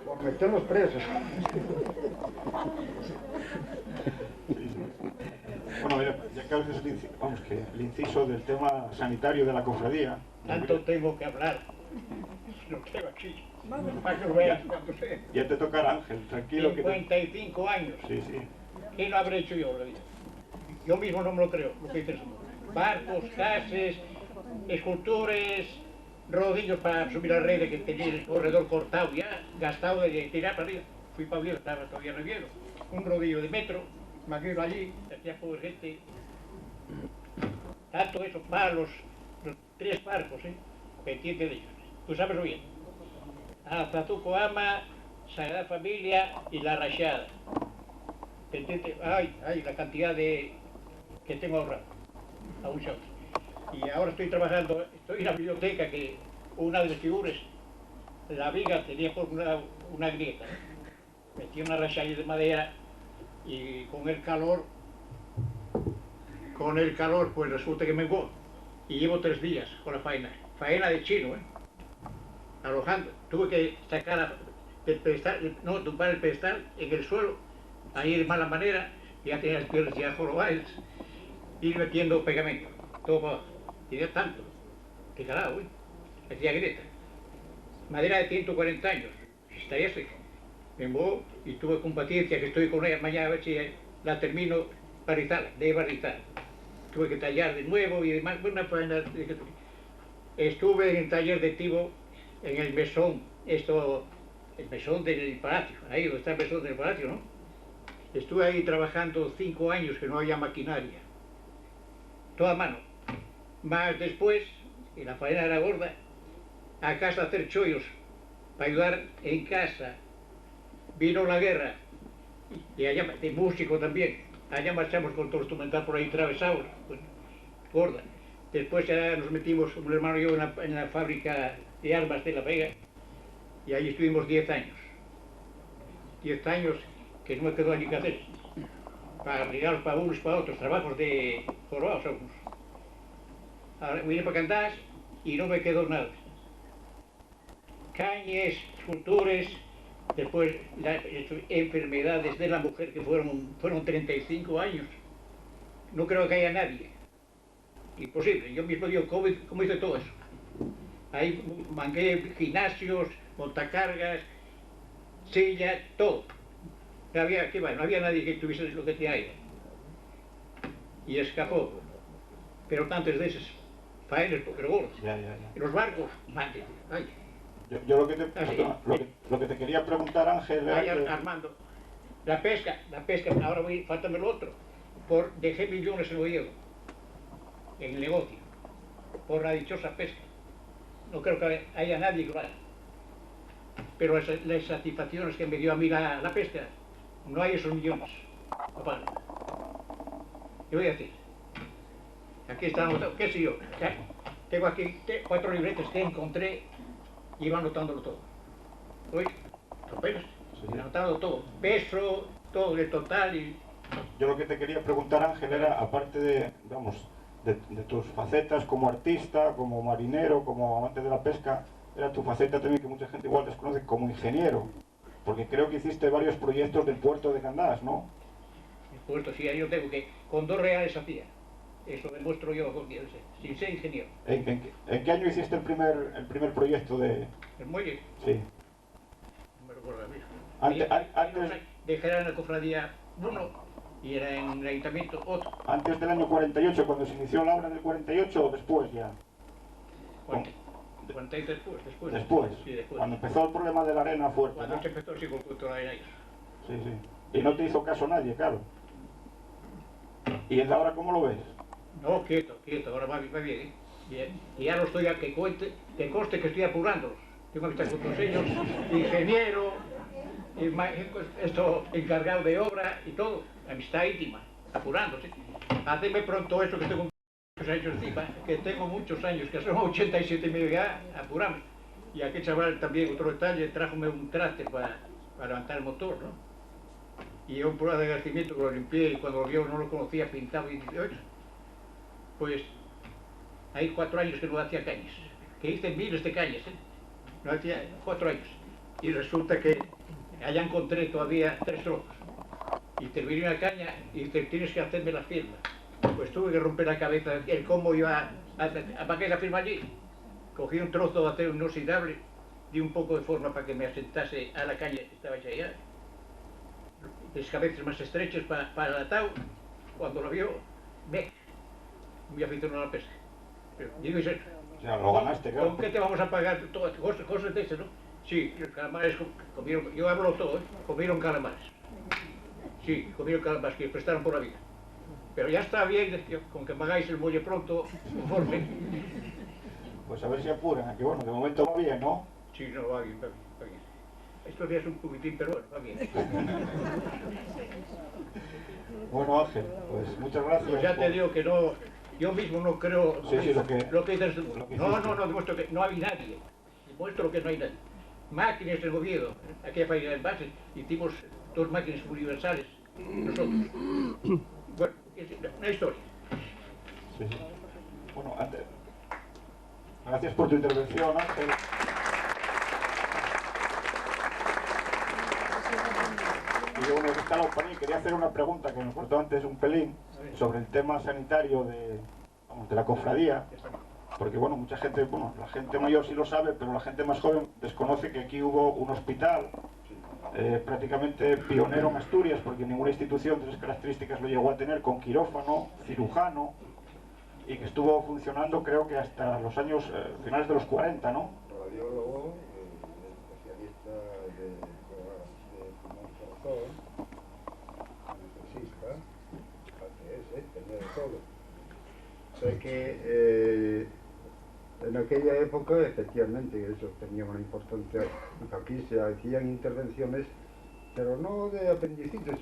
Por meterlos presos. Bueno, ya que haces el inciso del tema sanitario de la cofradía. Tanto tengo que hablar. Lo tengo aquí. Para que lo veas cuando sea. Ya te tocará, Ángel, tranquilo. 55 años. Sí, sí. ¿Qué lo habré hecho yo la vida? Yo mismo no me lo creo, lo que dices. Barcos, cases, escultores, rodillos para subir la red que tenía el corredor cortado ya, gastado de tirar para arriba. Fui para Oviedo, estaba todavía en Oviedo. Un rodillo de metro, me quedo allí, hacía pobre gente. Tanto esos palos, los 3 barcos, pendiente de ellos. Tú sabes lo bien. Azatuco Ama, Sagrada Familia y La Rachada. Pendiente, ay, la cantidad de que tengo ahorrado. A un show. Y ahora estoy trabajando, estoy en la biblioteca, que una de las figuras, la viga tenía por una grieta. Metí una rachada de madera y con el calor pues resulta que me engordo. Y llevo 3 días con la faena de chino, alojando. Tuve que sacar el pedestal, no, tumbar el pedestal en el suelo, ahí de mala manera, ya tenía las piernas ya jorobadas, ir metiendo pegamento, todo para abajo. Y de tanto, que carajo, hacía grieta. Madera de 140 años, estaría así. Me movió y tuve con paciencia, que estoy con ella mañana a ver si la termino para rizarla, de barrizar. Tuve que tallar de nuevo y demás, una faena. Estuve en el taller de Tibo, en el mesón, el mesón del palacio, ahí donde está el mesón del palacio, ¿no? Estuve ahí trabajando 5 años que no había maquinaria, toda a mano. Más después, y la faena era gorda, a casa a hacer chollos, para ayudar en casa. Vino la guerra, y allá, de músico también, allá marchamos con todo el instrumental por ahí atravesados, pues, gorda. Después ya nos metimos, un hermano y yo, en la fábrica de armas de La Vega, y ahí estuvimos 10 años. 10 años que no me quedó ni que hacer, para arreglar para unos para otros, trabajos de jorobados algunos. Ahora vine para Candás y no me quedó nada. Cañes, cultores, después las enfermedades de la mujer que fueron 35 años. No creo que haya nadie. Imposible. Yo mismo digo, ¿cómo hice todo eso? Ahí mangué gimnasios, montacargas, silla, todo. No había, no había nadie que tuviese lo que tenía ahí. Y escapó. Pero antes de esos faenes, pero gordos. Los barcos, madre, ay. Yo lo que te quería preguntar, Ángel, era que... Armando, la pesca, ahora faltame lo otro. Dejé millones en Oviedo, en el negocio, por la dichosa pesca. No creo que haya nadie que lo haga. Pero las satisfacciones que me dio a mí la pesca, no hay esos millones. Papá. Yo voy a decir, aquí está anotado, qué sé yo, tengo aquí 4 libretas que encontré y iba anotándolo todo. Oye, apenas, anotando todo, peso, todo el total y... Yo lo que te quería preguntar, Ángel, era, aparte de, vamos, de tus facetas como artista, como marinero, como amante de la pesca, era tu faceta también que mucha gente igual desconoce como ingeniero, porque creo que hiciste varios proyectos del puerto de Candás, ¿no? El puerto, sí, yo tengo que, con 2 reales hacía. Eso demuestro yo sin ser ingeniero. ¿En qué año hiciste el primer proyecto de...? ¿El muelle? Sí. No me recuerdo mismo. Antes... Dejé en la cofradía uno y era en el ayuntamiento otro. ¿Antes del año 48, cuando se inició la obra del 48 o después ya? 48 después. Después. Sí, después. Cuando empezó el problema de la arena fuerte, cuando ¿no? se empezó, sí, con la arena. Sí, sí. Y no te hizo caso nadie, claro. ¿Y el de ahora cómo lo ves? No, quieto, ahora va bien, bien. Y ya lo estoy, que conste que estoy apurándolos. Tengo amistad con todos ellos, ingeniero, encargado de obra y todo, amistad íntima, apurándose. Hacedme pronto eso que tengo muchos años encima, que tengo muchos años, que son 87 y medio ya, apurame. Y aquel chaval también, otro detalle, trájome un traste para levantar el motor, ¿no? Y un prueba de agradecimiento que lo limpié y cuando lo vio no lo conocía, pintado y dice, oye, pues hay 4 años que no hacía cañas, que hice miles de cañas, no hacía 4 años. Y resulta que allá encontré todavía 3 trozos. Y terminé una caña y dice, tienes que hacerme la firma. Pues tuve que romper la cabeza, el cómo iba a pagar la firma allí. Cogí un trozo de acero inoxidable, di un poco de forma para que me asentase a la caña que estaba allá. Las cabezas más estrechas para el atado. Cuando lo vio, muy aficionado a la pesca. Pero digo, ¿y eso? Ya lo ganaste, claro. ¿Con qué te vamos a pagar todas cosas de esas, no? Sí, los calamares comieron, yo hablo todo, comieron calamares. Sí, comieron calamares que prestaron por la vida. Pero ya está bien, con que me hagáis el muelle pronto, conforme. Pues a ver si apuran, que bueno, de momento va bien, ¿no? Sí, no, va bien. Estos días un poquitín, pero bueno, va bien. Bueno, Ángel, pues muchas gracias. Pues ya te digo que no, yo mismo no creo sí, lo que dices. No, demuestro que no hay nadie. Demuestro que no hay nadie. Máquinas del Oviedo, aquella fábrica de envases, hicimos 2 máquinas universales, nosotros. Bueno, es una historia. Sí. Bueno, antes, gracias por tu intervención, Ángel. Y yo, bueno, que estaba para mí, quería hacer una pregunta que me cortó antes un pelín sobre el tema sanitario de la cofradía, porque bueno, mucha gente, bueno, la gente mayor sí lo sabe, pero la gente más joven desconoce que aquí hubo un hospital prácticamente pionero en Asturias, porque ninguna institución de esas características lo llegó a tener, con quirófano, cirujano, y que estuvo funcionando creo que hasta los años finales de los 40, ¿no? Radiólogo, especialista de pulmón corazón, anestesista, ATS, tenía de todo. O sea que en aquella época efectivamente eso tenía una importancia. Aquí se hacían intervenciones, pero no de apendicitis.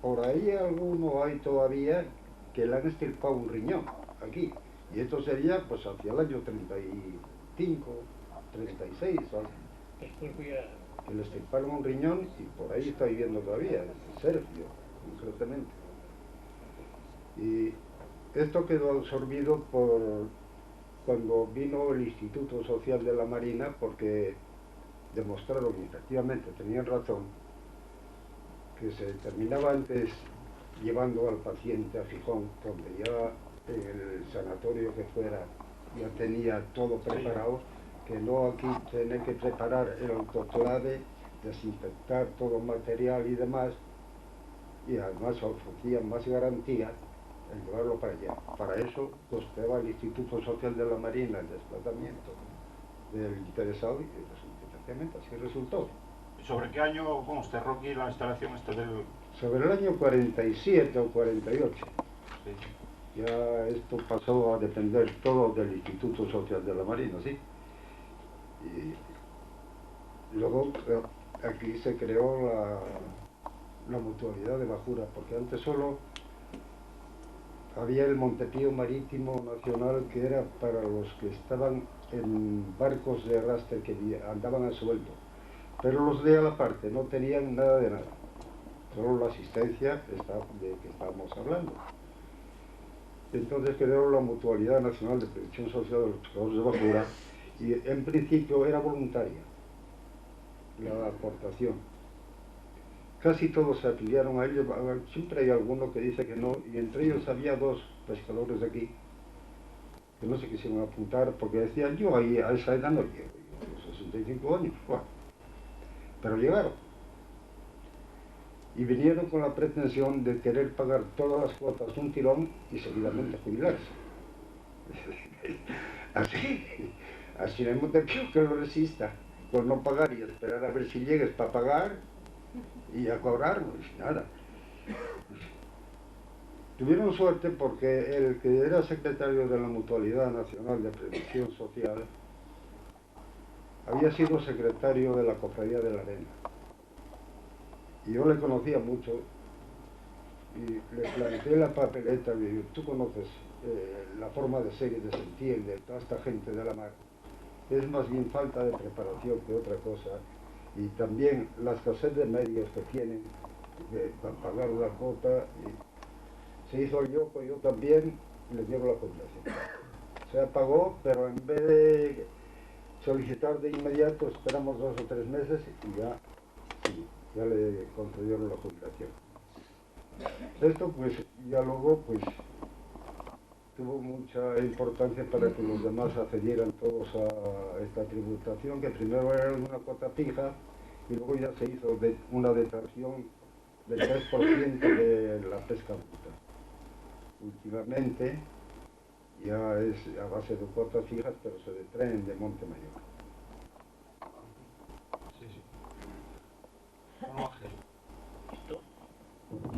Por ahí alguno hay todavía que le han extirpado un riñón, aquí. Y esto sería pues hacia el año 35, 36, ¿sabes? Que le extirparon un riñón y por ahí está viviendo todavía, es Sergio, concretamente. Y esto quedó absorbido por cuando vino el Instituto Social de la Marina, porque demostraron y efectivamente tenían razón, que se terminaba antes llevando al paciente a Gijón, donde ya en el sanatorio que fuera ya tenía todo preparado, que no aquí tener que preparar el autoclave, desinfectar todo material y demás, y además ofrecían más garantía en llevarlo para allá. Para eso costeaba el Instituto Social de la Marina el desplazamiento del interesado y efectivamente así resultó. ¿Sobre qué año cerró aquí la instalación esta del...? Sobre el año 47 o 48. Sí. Ya esto pasó a depender todo del Instituto Social de la Marina, ¿sí? Y luego aquí se creó la mutualidad de Bajura, porque antes solo había el Montepío Marítimo Nacional, que era para los que estaban en barcos de arrastre que andaban a sueldo, pero los de a la parte no tenían nada de nada, solo la asistencia de que estábamos hablando. Entonces crearon la Mutualidad Nacional de Previsión Social de los Pescadores de Bajura, y en principio era voluntaria la aportación. Casi todos se afiliaron a ellos, siempre hay alguno que dice que no, y entre ellos había dos pescadores de aquí que no se quisieron apuntar porque decían, yo ahí a esa edad no llego, a los 65 años, bueno. Pero llegaron y vinieron con la pretensión de querer pagar todas las cuotas un tirón y seguidamente jubilarse. Así no hemos tenido que lo resista, por no pagar y esperar a ver si llegues para pagar y a cobrar, pues nada. Tuvieron suerte porque el que era secretario de la Mutualidad Nacional de Previsión Social había sido secretario de la Cofradía de la Arena. Y yo le conocía mucho y le planteé la papeleta, y digo, tú conoces la forma de ser y de sentir de toda esta gente de la mar. Es más bien falta de preparación que otra cosa. Y también la escasez de medios que tienen para pagar una cuota. Y se hizo el yoco, yo también le dieron la jubilación. Se pagó, pero en vez de solicitar de inmediato, esperamos 2 o 3 meses y ya le concedieron la jubilación. Esto pues ya luego pues tuvo mucha importancia para que los demás accedieran todos a esta tributación, que primero era una cuota fija y luego ya se hizo una detracción del 3% de la pesca bruta. Últimamente ya es a base de cuotas fijas, pero se detraen de Monte Mayor.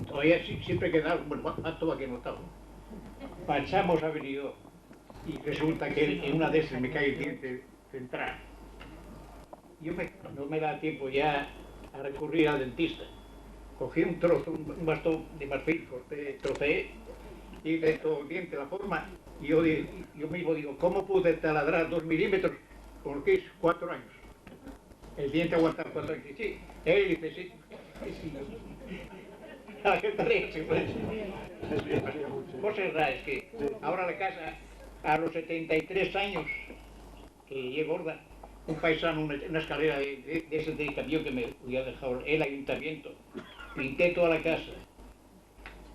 Todavía siempre quedaba, bueno, todo aquí notado. Pasamos a venido y resulta que en una de esas me cae el diente central. No me da tiempo ya a recurrir al dentista. Cogí un trozo, un bastón de marfil, troceé y de todo el diente, la forma, y yo mismo digo, ¿cómo pude taladrar 2 milímetros con 4 años? El diente aguanta 4 años. Sí, él dice, sí. ¿Qué te ríes? Cosa es que ahora la casa, a los 73 años, que llegué gorda, un paisano, una escalera de ese de camión que me había dejado el ayuntamiento, pinté toda la casa,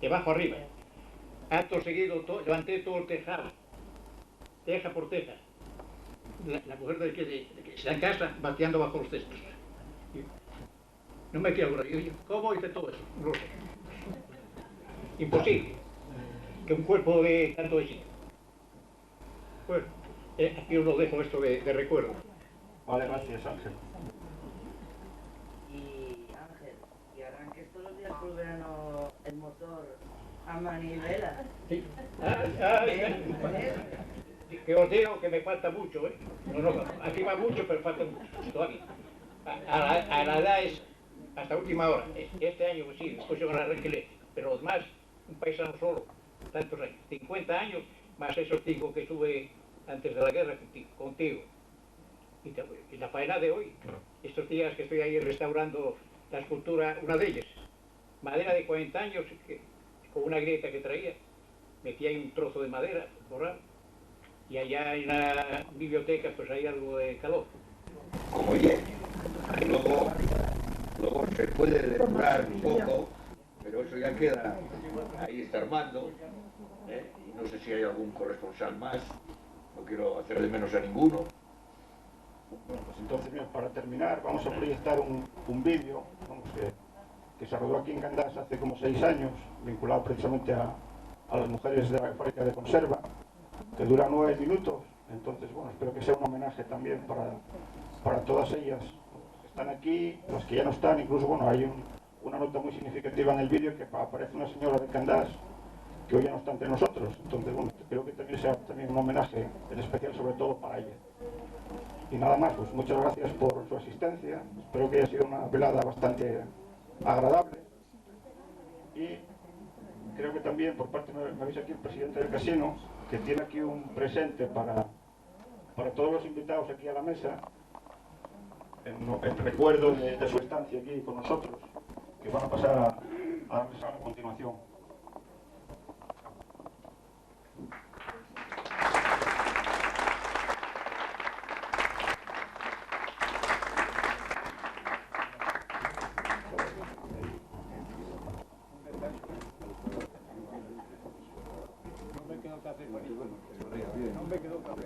de abajo arriba. Acto seguido levanté todo el tejado teja por teja. La mujer de que está en casa bateando bajo los cestos. No me quiero acordar. Yo, ¿cómo hice todo eso? No lo sé. Imposible que un cuerpo de tanto éxito. Bueno, aquí os lo dejo esto de recuerdo. Vale, gracias, Ángel. Y Ángel, ¿y arranques todos los días por verano el motor a manivela? Sí. Que os digo que me falta mucho, ¿eh? No, aquí va mucho, pero falta mucho, todavía. A la edad es hasta última hora. Este año pues sí, después yo arranque eléctrico, pero los más, un paisano solo, tantos años, 50 años, más esos 5 que tuve antes de la guerra contigo. Y la faena de hoy, estos días que estoy ahí restaurando la escultura, una de ellas, madera de 40 años, con una grieta que traía, metí ahí un trozo de madera, borrado, y allá en la biblioteca pues hay algo de calor. Oye, luego se puede depurar un poco, pero eso ya queda, ahí está Armando, y no sé si hay algún corresponsal más, no quiero hacer de menos a ninguno. Bueno, pues entonces, mira, para terminar, vamos a proyectar un vídeo que se rodó aquí en Candás hace como 6 años, vinculado precisamente a las mujeres de la fábrica de conserva, que dura 9 minutos. Entonces, bueno, espero que sea un homenaje también para todas ellas que están aquí, las que ya no están. Incluso, bueno, hay una nota muy significativa en el vídeo que aparece una señora de Candás que hoy ya no está entre nosotros. Entonces, bueno, creo que también sea también un homenaje en especial, sobre todo para ella. Y nada más, pues muchas gracias por su asistencia. Espero que haya sido una velada bastante agradable. Y creo que también, por parte, me avisa aquí el presidente del casino, que tiene aquí un presente para todos los invitados aquí a la mesa, en recuerdo de su estancia aquí con nosotros, que van a pasar a la mesa a continuación.